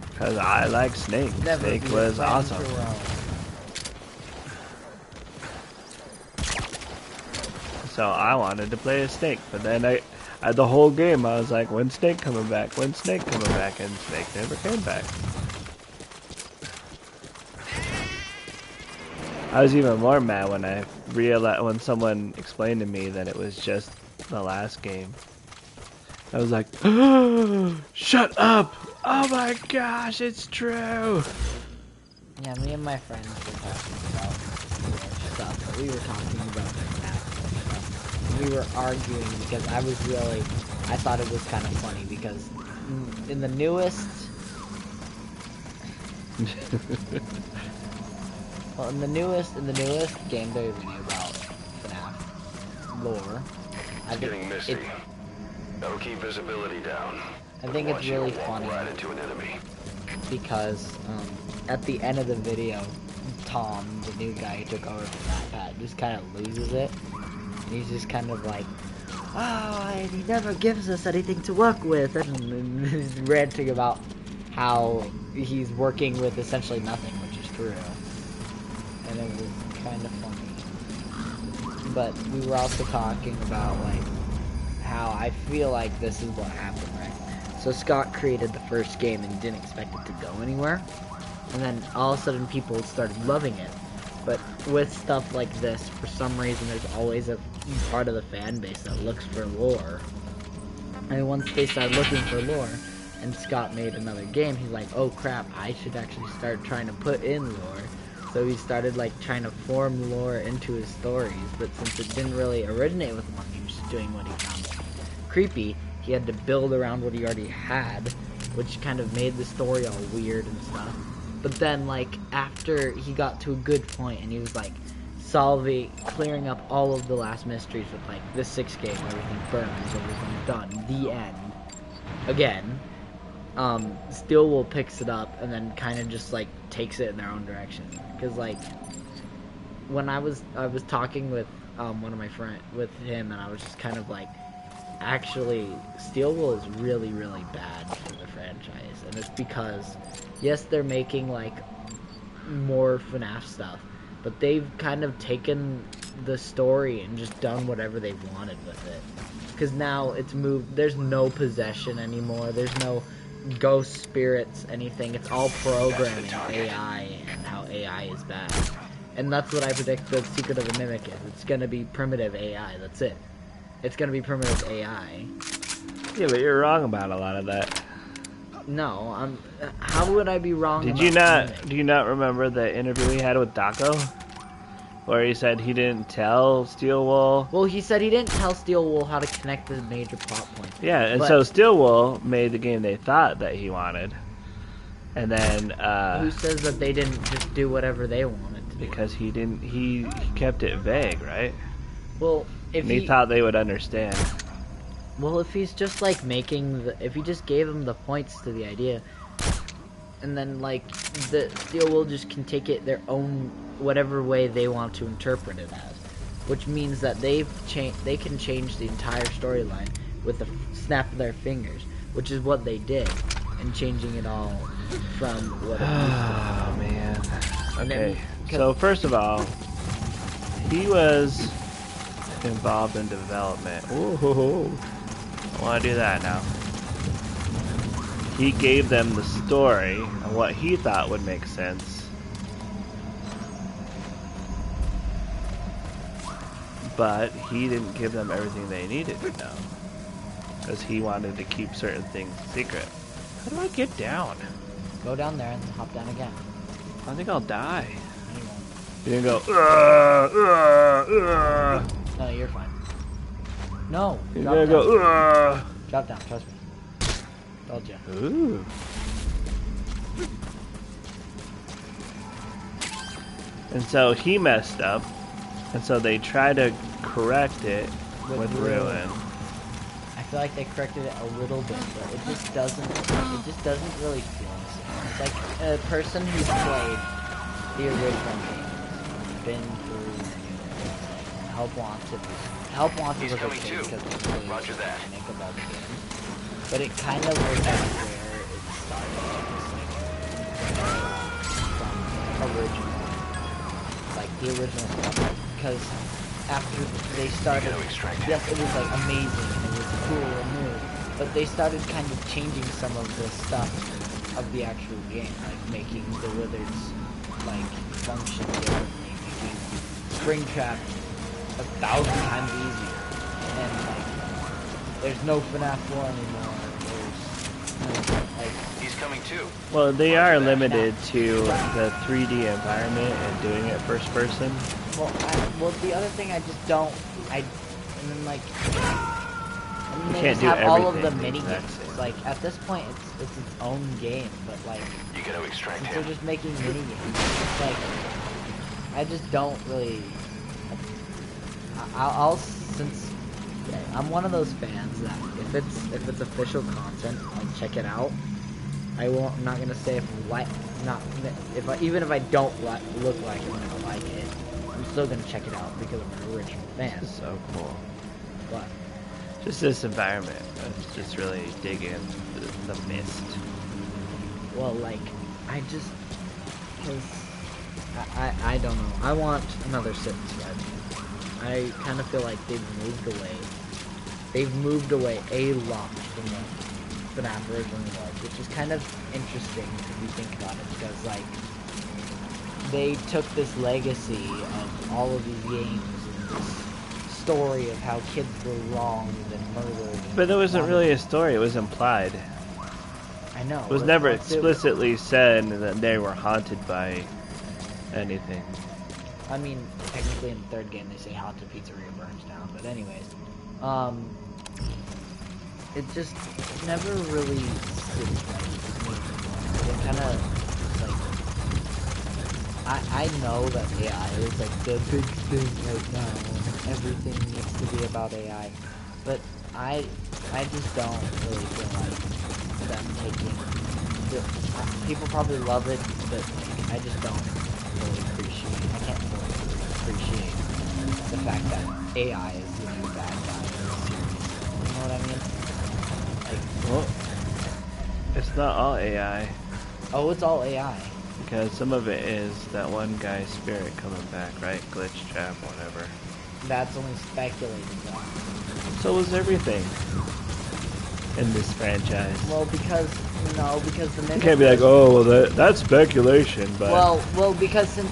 Because I like Snake. Never Snake be a was friend awesome. to Rome. So I wanted to play as Snake, but then I the whole game I was like, when's Snake coming back? When's Snake coming back? And Snake never came back. I was even more mad when I realized, when someone explained to me that it was just the last game. I was like, oh, shut up! Oh my gosh, it's true! Yeah, me and my friends were talking about stuff. We were talking about stuff. We were arguing because I thought it was kind of funny because in the newest Well, in the newest gameplay video about FNAF lore, I think Getting misty. That'll keep visibility down. I think it's really funny Right into an enemy. because at the end of the video, Tom, the new guy who took over from Pat, just kind of loses it. And he's just kind of like, oh, and he never gives us anything to work with, and he's ranting about how he's working with essentially nothing, which is true. And it was kind of funny. But we were also talking about like how I feel like this is what happened, right? So Scott created the first game and didn't expect it to go anywhere. And then all of a sudden people started loving it. But with stuff like this, for some reason there's always a part of the fan base that looks for lore. And once they started looking for lore, and Scott made another game, he's like, oh crap, I should actually start trying to put in lore. So he started like trying to form lore into his stories, but since it didn't really originate with him, he was just doing what he found creepy. He had to build around what he already had, which kind of made the story all weird and stuff. But then, like, after he got to a good point and he was like clearing up all of the last mysteries with like the 6th game, everything burns, everything's done, the end. Again, Steelwool picks it up and then kind of just like takes it in their own direction. Because like when I was talking with one of my friends with him, and I was just kind of like, actually, Steelwool is really, really bad for the franchise, and it's because, yes, they're making like more FNAF stuff, but they've kind of taken the story and just done whatever they wanted with it. Because now it's moved. There's no possession anymore. There's no ghost spirits, anything. It's all programming AI and how AI is bad. And that's what I predict the secret of the Mimic is. It's gonna be primitive AI. That's it. It's gonna be primitive AI. Yeah, but you're wrong about a lot of that. No, how would I be wrong? Do you not remember the interview he had with Daco, where he said he didn't tell Steelwool? Well, he said he didn't tell Steelwool how to connect the major plot points. Yeah, and so Steelwool made the game they thought that he wanted, and then who says that they didn't just do whatever they wanted to do? Because he didn't. He kept it vague, right? Well, if he thought they would understand. Well, if he's just like if he just gave them the points to the idea, and then like the Steelwool just can take it their own whatever way they want to interpret it as, which means that they can change the entire storyline with the snap of their fingers, which is what they did, and changing it all from what it used to. Oh man. Okay. So first of all, he was involved in development. Ooh. I want to do that now. He gave them the story and what he thought would make sense. But he didn't give them everything they needed to know. Because he wanted to keep certain things secret. How do I get down? Go down there and hop down again. I think I'll die. You You're gonna go, No, you're fine. No. You're gonna go, Drop down, trust me. Told ya. Ooh. And so he messed up, and so they try to correct it with Ruin. I feel like they corrected it a little bit, but it just doesn't really feel the same. It's like a person who's played the original game, been through Help Wanted was okay because it was really Roger that. think about the game. But it kind of was like where it started, from the original stuff. Because after they started, yes, it was like amazing and it was cool and new, but they started kind of changing some of the stuff of the actual game, like making the wizards like function differently, making Springtrap 1,000 times easier, and like there's no FNAF 4 anymore. There's no, like, He's coming too. Well, they are limited to the 3D environment and doing it first person. Well, the other thing I just don't, and then like, I'm then they can't just do have all of the everything mini the exact games. same. Like at this point, it's its own game. But like, You gotta extract since him. they're just making mini games, it's like I just don't really. I'll since I'm one of those fans that if it's official content, I'll check it out. I'm not gonna say even if I don't look like it, I'm gonna like it. I'm still gonna check it out because I'm an original fan. This is so cool. But Just this environment. It's just really digging the mist. well, like because I don't know. I want another sit and stretch. I kind of feel like they've moved away. They've moved away a lot from what FNAF originally was, which is kind of interesting if you think about it, because like they took this legacy of all of these games and this story of how kids were wronged and murdered. But there wasn't really a story, it was implied. I know. It was never explicitly said that they were haunted by anything. I mean, technically in the third game they say haunted pizzeria burns down, but anyways, it just never really sits right with me. It kind of like I know that AI is like the big thing right now. Everything needs to be about AI, but I just don't really feel like them taking. People probably love it, but I just don't really appreciate. I can't really appreciate the fact that AI is the new bad guy in the series. You know what I mean? Like, Well, it's not all AI. oh, it's all AI. Because some of it is that one guy's spirit coming back, right? Glitch, trap, whatever. That's only speculated though. So was everything in this franchise. Well, because the You Mimic. can't be like, oh, well, that's speculation, but... Well, because since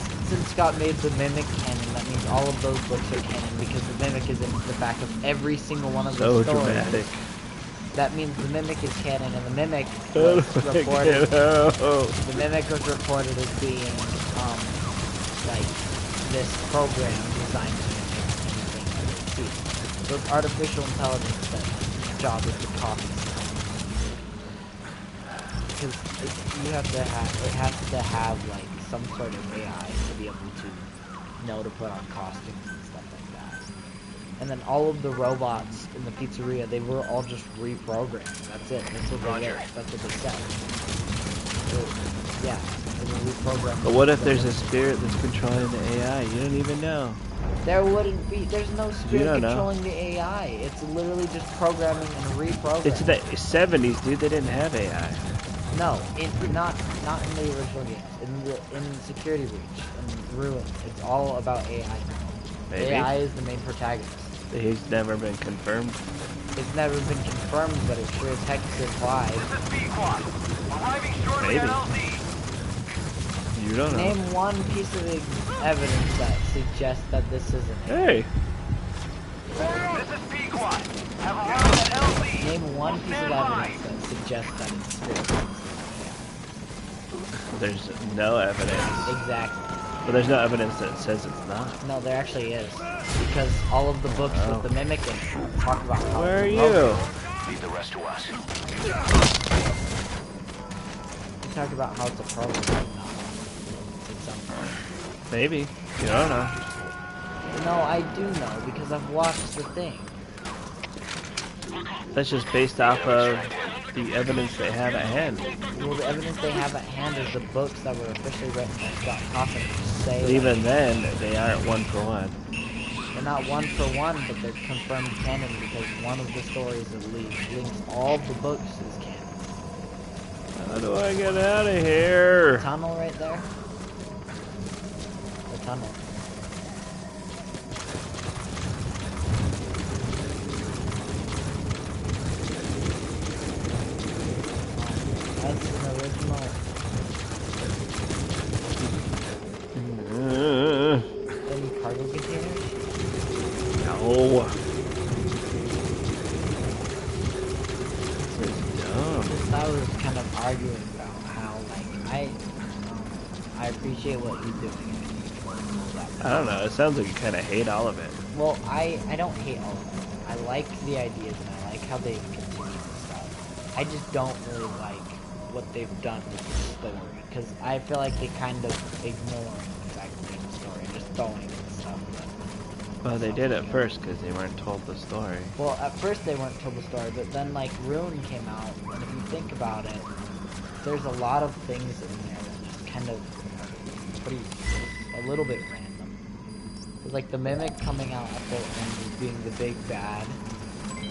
Scott made the Mimic canon, that means all of those books are canon, because the Mimic is in the back of every single one of the so stories. dramatic. That means the Mimic is canon, and the Mimic was reported. The Mimic was reported as being like this program designed to mimic anything that they see. So it's artificial intelligence that job is to copy. Because it has to have like some sort of AI to be able to know to put on costumes and stuff like that. And then all of the robots in the pizzeria, they were all just reprogrammed. That's it. That's what they did. That's what they said. So, yeah, they were reprogrammed. But what if there's a spirit that's controlling the AI? You don't even know. There wouldn't be. There's no spirit don't know. controlling the AI. It's literally just programming and reprogramming. It's the 70s, dude. They didn't have AI. No, not in the original games. In Security Breach and Ruin, it's all about AI now. Maybe. AI is the main protagonist. He's never been confirmed. It's never been confirmed, but it sure as heck is implied. Maybe. You don't know. Name one piece of evidence that suggests that this isn't it. Hey! Name one piece of evidence that suggests that it's spirit. There's no evidence. Exactly. But there's no evidence that says it's not. No, there actually is. Because all of the books with the Mimic in talk about how Where are it's you? programmed. Leave the rest to us. They talk about how it's a program right now. It's something. Maybe. You don't know. No, I do know because I've watched the thing. That's just based off of the evidence they have at hand. Well, the evidence they have at hand is the books that were officially written by Scott Cawthon say But even then, they aren't one for one. they're not one for one, but they're confirmed canon because one of the stories at least links all the books as canon. How do I get out of here? Tunnel right there. The tunnel. That's an original. Any cargo containers? No. This is dumb. I was kind of arguing about how, like, I appreciate what he's doing. I don't know. It sounds like you kind of hate all of it. Well, I don't hate all of it. I like the ideas and I like how they continue and stuff. I just don't really like what they've done with the story, because I feel like they kind of ignoring the fact that there's a story and just throwing in stuff. Well, they did at first because they weren't told the story. Well, at first they weren't told the story, but then like Rune came out, and if you think about it, there's a lot of things in there that just kind of a little bit random. Like the Mimic coming out at the end being the big bad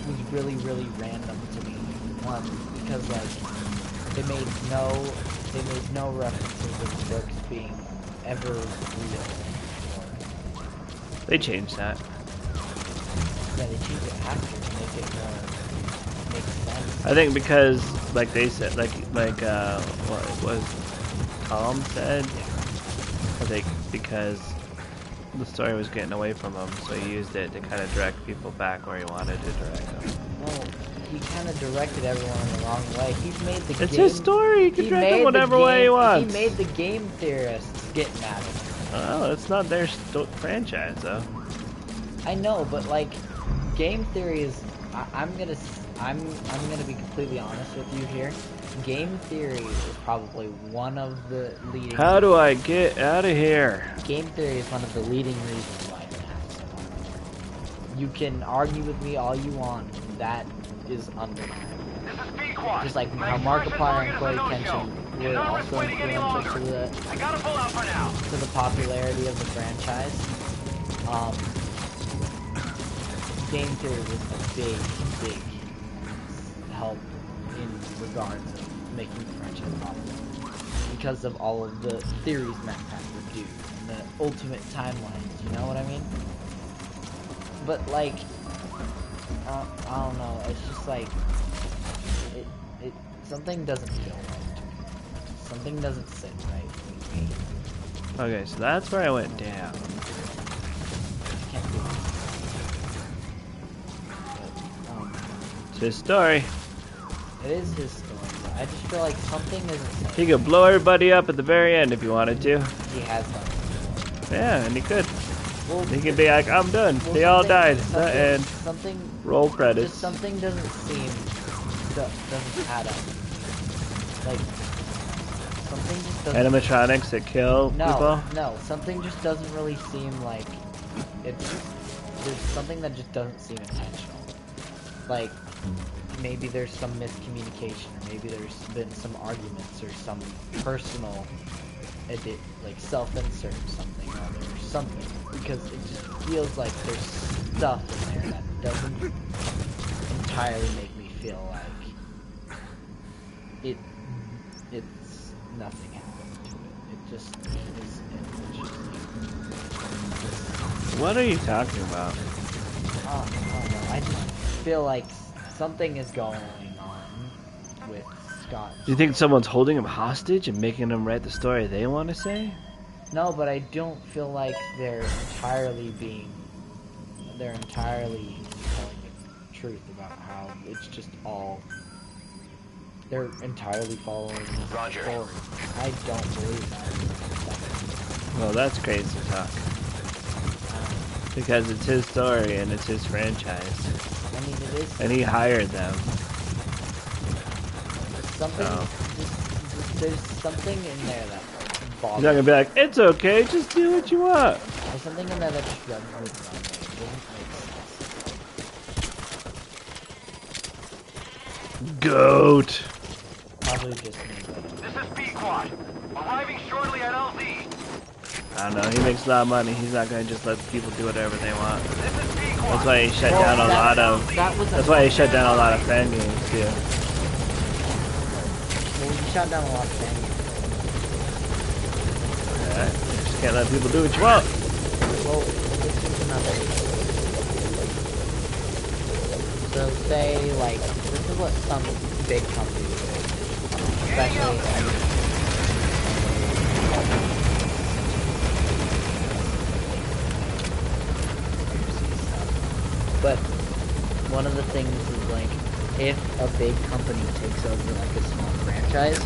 was really, really random to me. Because like they made no references of the books being ever real. They changed that. Yeah, they changed it after to make it make sense. I think because, like they said, like what was Tom said. I think because the story was getting away from him, so he used it to kind of direct people back where he wanted to direct them. Well, he kind of directed everyone in the wrong way. He's made the It's his story. He can direct them whatever way he wants. He made the game theorists get mad at him. Well, it's not their franchise, though. I know, but like, game theory is. I'm gonna be completely honest with you here. Game theory is probably one of the leading. How do I get out of here? Game theory is one of the leading reasons why it has so much. You can argue with me all you want. That is undeniable. Just like how Markiplier and Corey Kenshin were also influential to the popularity of the franchise. Game theory was a big help in regards of making the franchise popular. Because of all of the theories Matt had to do and the ultimate timelines, you know what I mean? But like, I don't know, it's just like, something doesn't feel right to me. Something doesn't sit right with me. Okay, so that's where I went down. Can't do it. It's his story. It is his story, but I just feel like something isn't safe. He could blow everybody up at the very end if he wanted to. He has done it. Yeah, and he could. Well, He could be like, I'm done. They all died. And roll credits. Just something doesn't add up. Like, something just doesn't... Animatronics that kill people? No, something just doesn't really seem like... There's something that just doesn't seem intentional. Like, maybe there's some miscommunication, or maybe there's been some arguments, or some personal like self-insert something or other, or something, because it just feels like there's stuff in there that doesn't entirely make me feel like it's nothing happened to it. It just is. What are you talking about? I don't know. I just feel like something is going on with Scott. Do you think someone's holding him hostage and making him write the story they want to say? No, but I don't feel like they're entirely telling the truth about how it's just all... They're entirely following the story. I don't believe that. Well, that's crazy talk. Because it's his story and it's his franchise. I mean, it is. And he hired them. There's something in there that bothers. He's not gonna be like, it's okay, just do what you want. There's something in there that just rubs me the wrong way. It doesn't make sense. Goat. Probably just me. This is Pequod. Arriving shortly at LZ. I don't know, he makes a lot of money. He's not gonna just let people do whatever they want. That's why he shut down a lot of. That's why he shut down a lot of fan games too. Well, he shut down a lot of fan games. Alright, you just can't let people do what you want. Well, this is another. So say like this is what some big companies do, especially. But one of the things is like, if a big company takes over like a small franchise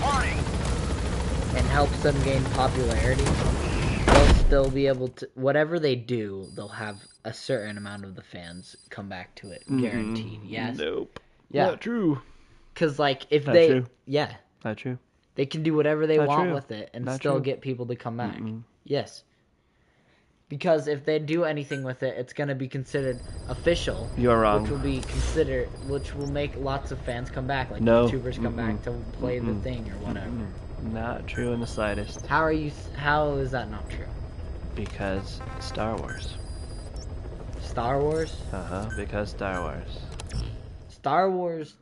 and helps them gain popularity, they'll still be able to, whatever they do, they'll have a certain amount of the fans come back to it, guaranteed. Yes. Nope. Yeah. Not true. Because, like, if Not they... true. Yeah. Not true. They can do whatever they Not want true. with it and Not still true. get people to come back. Mm-mm. Yes. Because if they do anything with it, it's going to be considered official. You're wrong. Which will make lots of fans come back. Like, No. YouTubers come back to play the Mm-mm. thing or whatever. Not true in the slightest. How is that not true? Because Star Wars. Star Wars? Because Star Wars. Star Wars...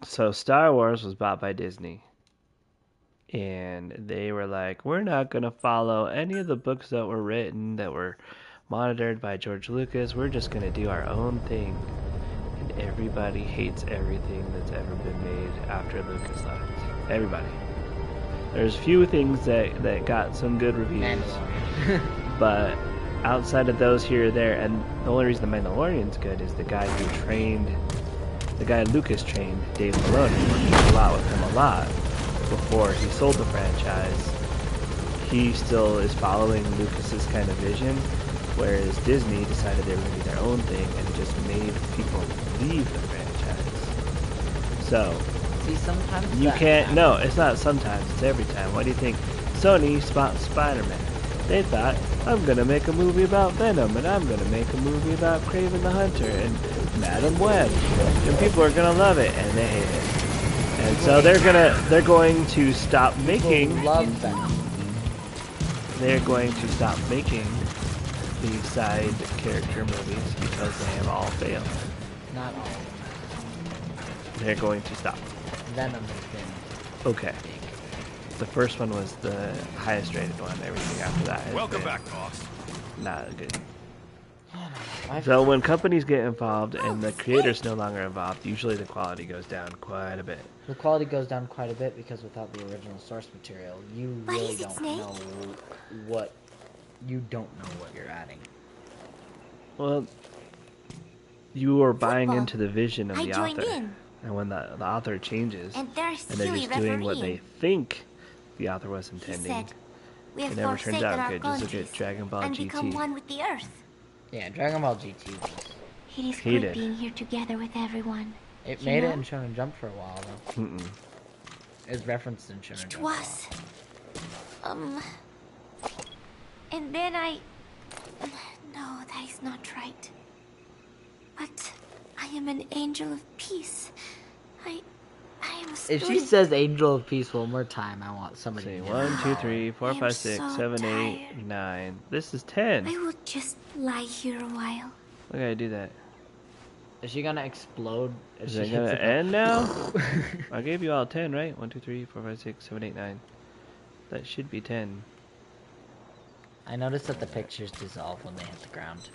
So Star Wars was bought by Disney. And they were like, we're not going to follow any of the books that were written, that were monitored by George Lucas. We're just going to do our own thing. And everybody hates everything that's ever been made after Lucas left. Everybody. There's few things that got some good reviews. But outside of those here or there, and the only reason The Mandalorian's good is the guy Lucas trained, Dave Filoni, worked a lot with him a lot before he sold the franchise. He still is following Lucas's kind of vision, whereas Disney decided they were going to do their own thing and just made people leave the franchise. So, See, sometimes you can't, no, it's not sometimes, it's every time. What do you think? Sony spot Spider-Man. They thought, I'm going to make a movie about Venom, and I'm going to make a movie about Kraven the Hunter, and Madam Web, and people are going to love it, and they hate it. And so they're going to stop making, love Venom. they're going to stop making these side character movies because they have all failed. Not all. They're going to stop. Venom has been Okay. The first one was the highest rated one. Everything after that has Welcome been back, boss. not good. I've- So when companies get involved and the creator's no longer involved, usually the quality goes down quite a bit. The quality goes down quite a bit because without the original source material, you What really is it, don't Snake? know what you're adding. Well, you are buying Football. into the vision of I the joined author. in. And when the author changes, And there's and they're Huey just doing what they refereeing. think the author was He intending, said, we have it never turns forsaken out our good. Just look countries at Dragon Ball and become GT. one with the earth. Yeah, Dragon Ball GT. It is He good did. being here together with everyone. It You made know? it in Shonen Jump for a while though. Mm-mm. It was referenced in Shonen It Jump. was. And then no, that is not right. But I am an angel of peace. I am a If student. she says Angel of Peace one more time, I want somebody See, to 1, 2, 3, 4, I am 5, 6, so 7, 8, tired. 9. This is 10. I will just lie here a while. Look, I do that. Is she gonna explode? if Is she it hits gonna it? end now? I gave you all 10, right? 1, 2, 3, 4, 5, 6, 7, 8, 9. That should be 10. I noticed that the pictures dissolve when they hit the ground.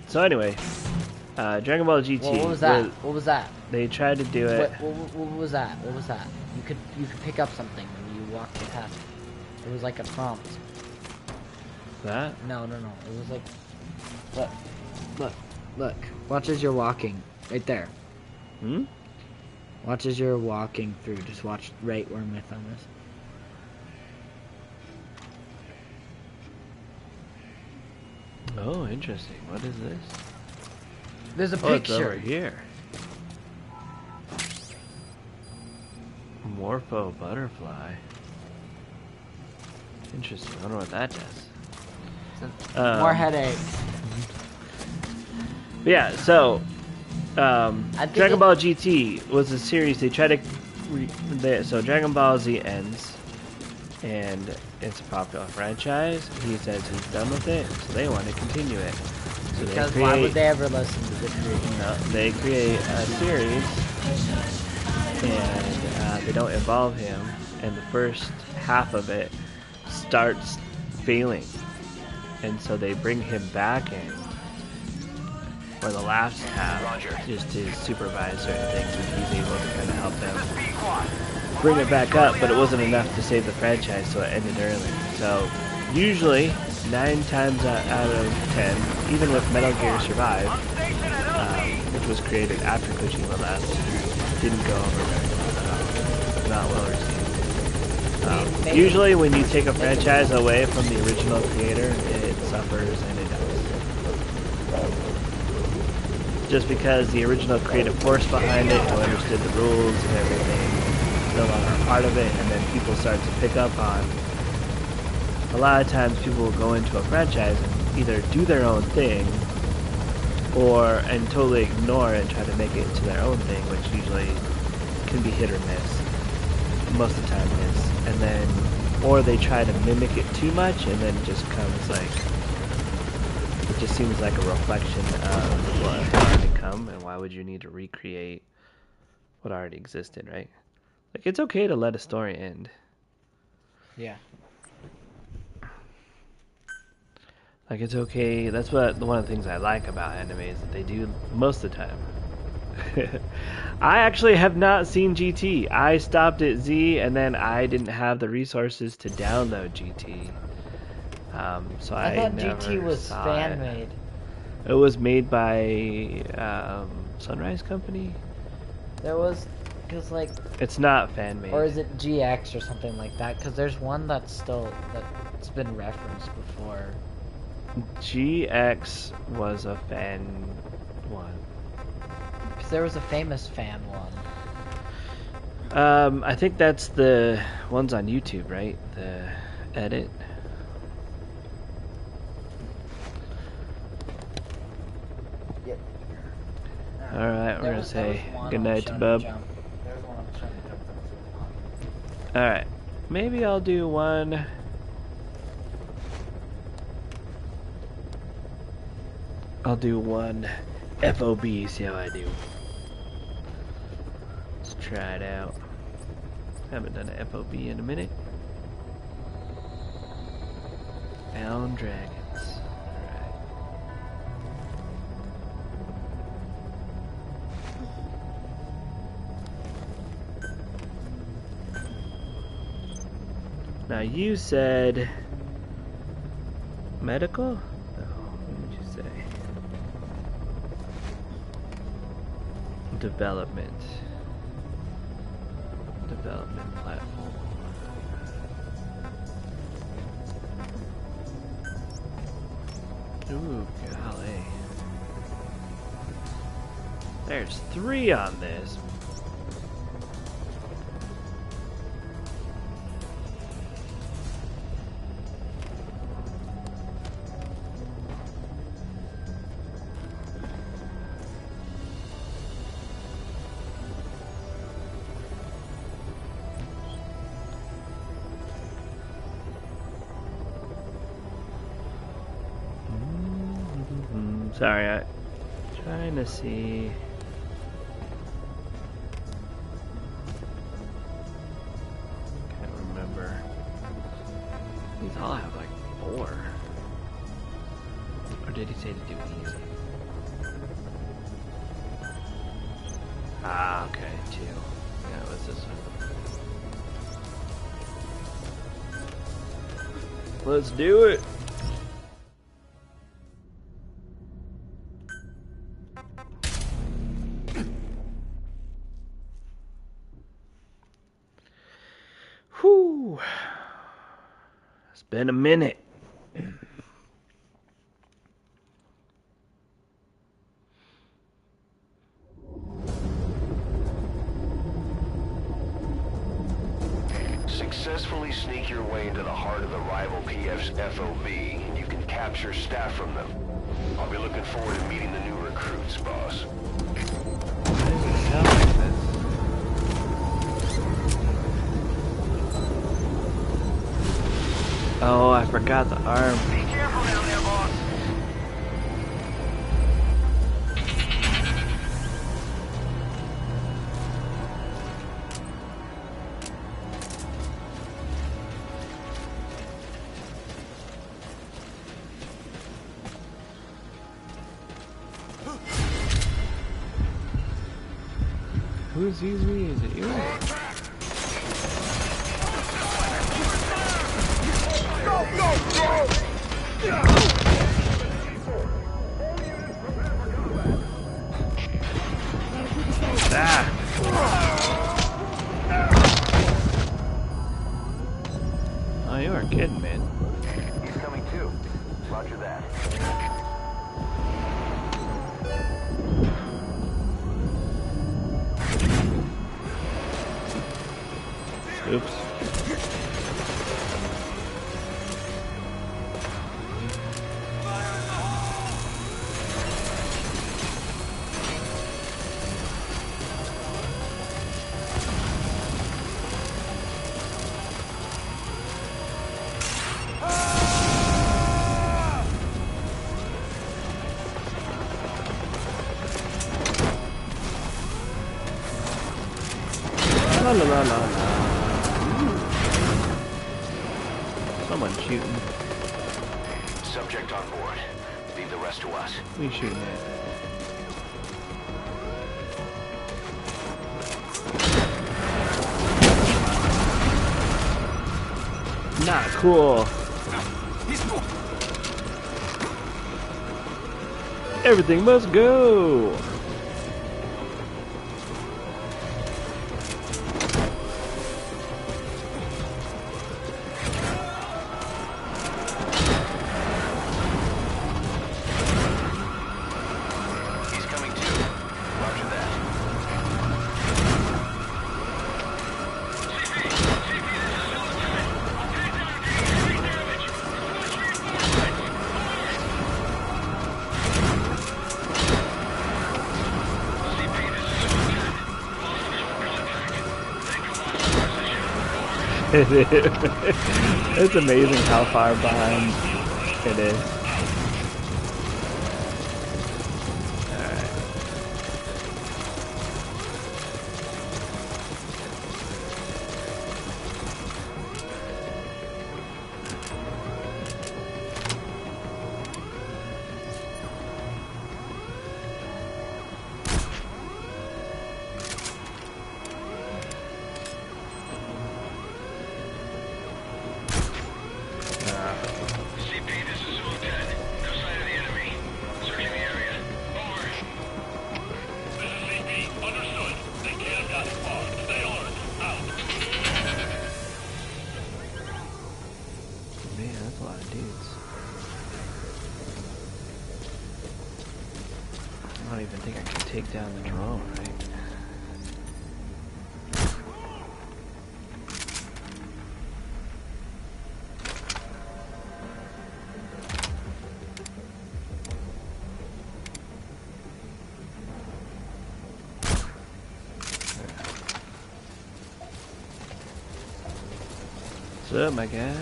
So anyway, Dragon Ball GT. What was that? What was that? They tried to do it. What was that? What was that? You could pick up something when you walked past. It was like a prompt. That? No. It was like, look. Watch as you're walking. Right there. Hmm? Watch as you're walking through. Just watch right where my thumb is. Oh, interesting. What is this? There's a Oh, it's over picture. here. Morpho butterfly. Interesting. I wonder what that does. More headaches. Yeah, so think Dragon Ball GT was a series they tried to so Dragon Ball Z ends and it's a popular franchise. He says he's done with it, so they want to continue it. So Because why would they ever listen to the creation? No, they create a series and they don't involve him, and the first half of it starts failing, and so they bring him back in for the last half, just to supervise certain things, and he's able to kind of help them bring it back up, but it wasn't enough to save the franchise, so it ended early. So usually 9 times out of 10, even with Metal Gear Survive, which was created after Kojima left, didn't go over very well at all. Not well received. Usually when you take a franchise away from the original creator, it suffers and it dies. Just because the original creative force behind it, who understood the rules and everything, is no longer a part of it, and then people start to pick up on... A lot of times people will go into a franchise and either do their own thing, and totally ignore it and try to make it into their own thing, which usually can be hit or miss. Most of the time it is. And then, or they try to mimic it too much, and then it just comes like, it just seems like a reflection of what had already come, and why would you need to recreate what already existed, right? Like, it's okay to let a story end. Yeah. Like, it's okay. That's one of the things I like about anime is that they do most of the time. I actually have not seen GT. I stopped at Z, and then I didn't have the resources to download GT. So I thought never GT was saw fan made. It was made by Sunrise Company. There was, cause like. It's not fan made. Or is it GX or something like that? Cause there's one that's been referenced before. GX was a fan one. Because there was a famous fan one. I think that's the ones on YouTube, right? The edit. Yep. Alright, we're gonna say goodnight to Bub. Alright, maybe I'll do one. I'll do one FOB, see how I do. Let's try it out. Haven't done an FOB in a minute. Bound Dragons. Alright. Now you said medical? No, what did you say? Development platform. Ooh, golly. There's 3 on this. Sorry, I'm trying to see. Can't remember. These all have like 4. Or did he say to do easy? Ah, okay, 2. Yeah, it was this one. Let's do it! Whew. It's been a minute. Successfully sneak your way into the heart of the rival PF's FOB, and you can capture staff from them. I'll be looking forward to meeting the new recruits, boss. Why does it sound like this? Oh, I forgot the arm. Be careful down there, boss. Who sees me? Is it you? Ah! Roger that. Oops. La la la la la. Someone shooting. Subject on board. Leave the rest to us. Who are you shooting at? Not cool. Everything must go. He's coming too. Roger that. It's amazing how far behind it is. Alright. CP, this is Zulu 10. No sign of the enemy. Searching the area. Over. This is CP. Understood. They can't have gotten far. Stay alert. Out. Man, that's a lot of dudes. I don't even think I can take down the drone, right? What's up, my guy?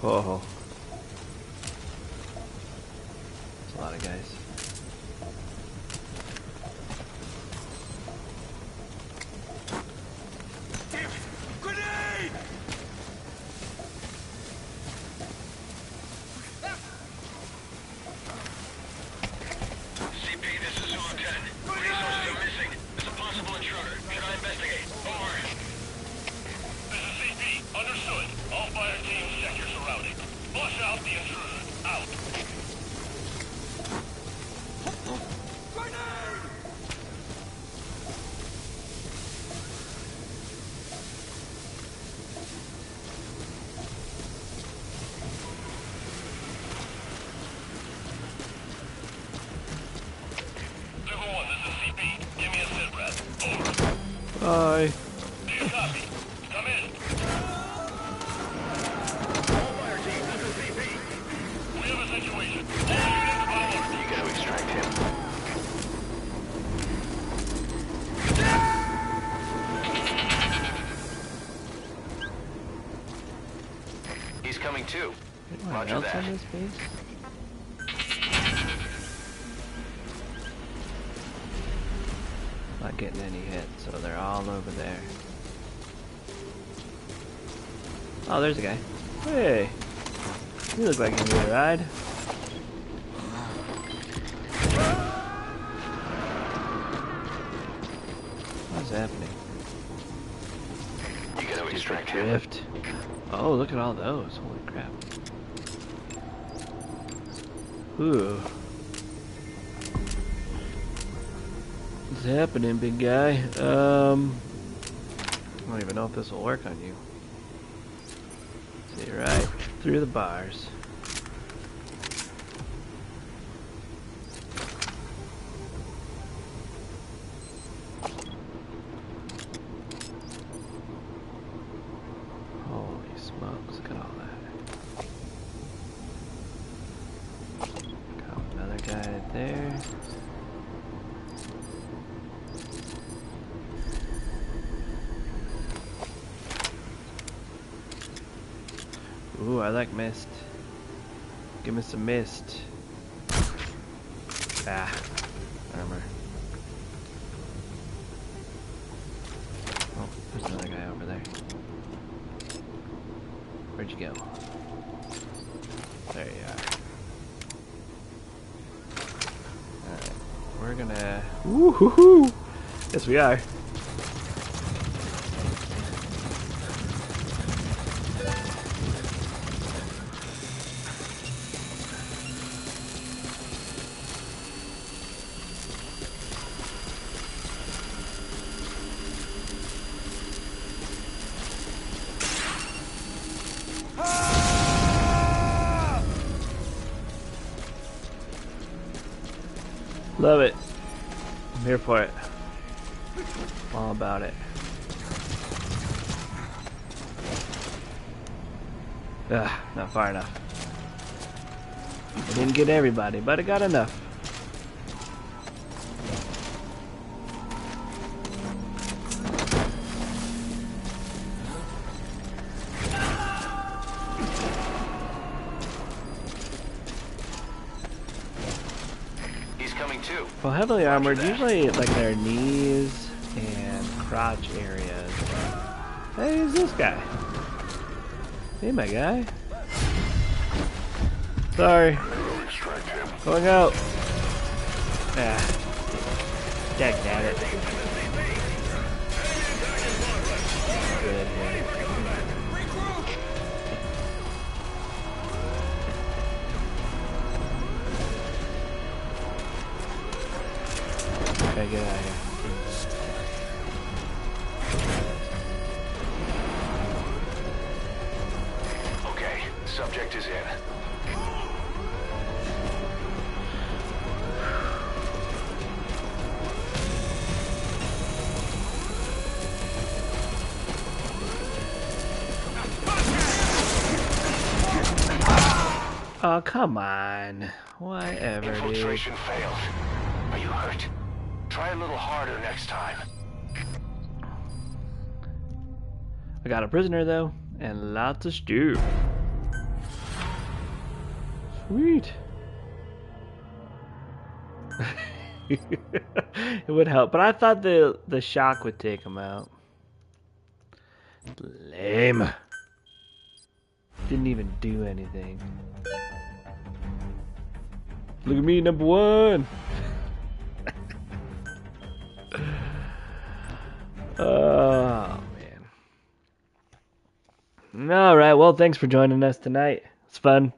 Oh, that's a lot of guys. Grenade! CP, this is Zulu 10. Resources are missing. There's a possible intruder. Should I investigate? Over. This is CP. Understood. All fire teams check your surroundings. Flush out the intruder. Out. Grenade! Zulu 1, this is CP. Give me a sit rep. Over. Bye. Do you copy? Come in. All fire teams, this is CP. We have a situation. All units follow order. You gotta extract him. He's coming too. Anyone Roger else that. on this base? Not getting any hits, so they're all over there. Oh, there's a guy. Hey! You look like you need a ride. What's happening? You gotta extract him. Drift. Oh, look at all those. Holy crap. Ooh. What's happening, big guy? I don't even know if this will work on you. through the bars. Holy smokes, look at all that. Got another guy there. Ooh, I like mist. Give me some mist. Ah, armor. Oh, there's another guy over there. Where'd you go? There you are. Alright, we're gonna... Woo-hoo-hoo! Yes, we are. Love it. I'm here for it. All about it. Not far enough. I didn't get everybody, but I got enough. Well, heavily armored, usually like their knees and crotch areas. Hey, who's this guy? Hey, my guy. Sorry. Going out. Ah. Dag-nabbit. Good, man. Okay, get out of here. Okay, subject is in. Oh, come on. Whatever, dude. Infiltration failed. Are you hurt? Try a little harder next time. I got a prisoner, though, and lots of stew. Sweet. It would help, but I thought the shock would take him out. Lame. Didn't even do anything. Look at me, number one. Oh, man. Alright, well, thanks for joining us tonight. It's fun.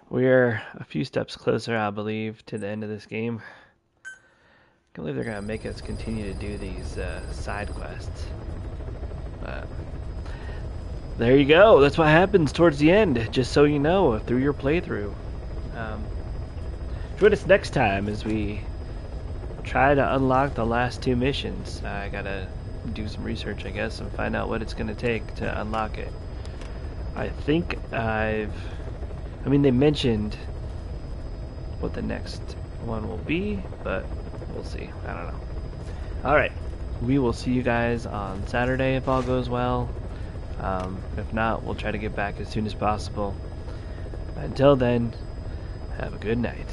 We're a few steps closer, I believe, to the end of this game. I can't believe they're going to make us continue to do these side quests. But there you go. That's what happens towards the end, just so you know, through your playthrough. Join us next time as we try to unlock the last two missions. I gotta do some research, I guess, and find out what it's gonna take to unlock it. I think I mean, they mentioned what the next one will be, but we'll see. I don't know. Alright, we will see you guys on Saturday if all goes well. If not, we'll try to get back as soon as possible. Until then, have a good night.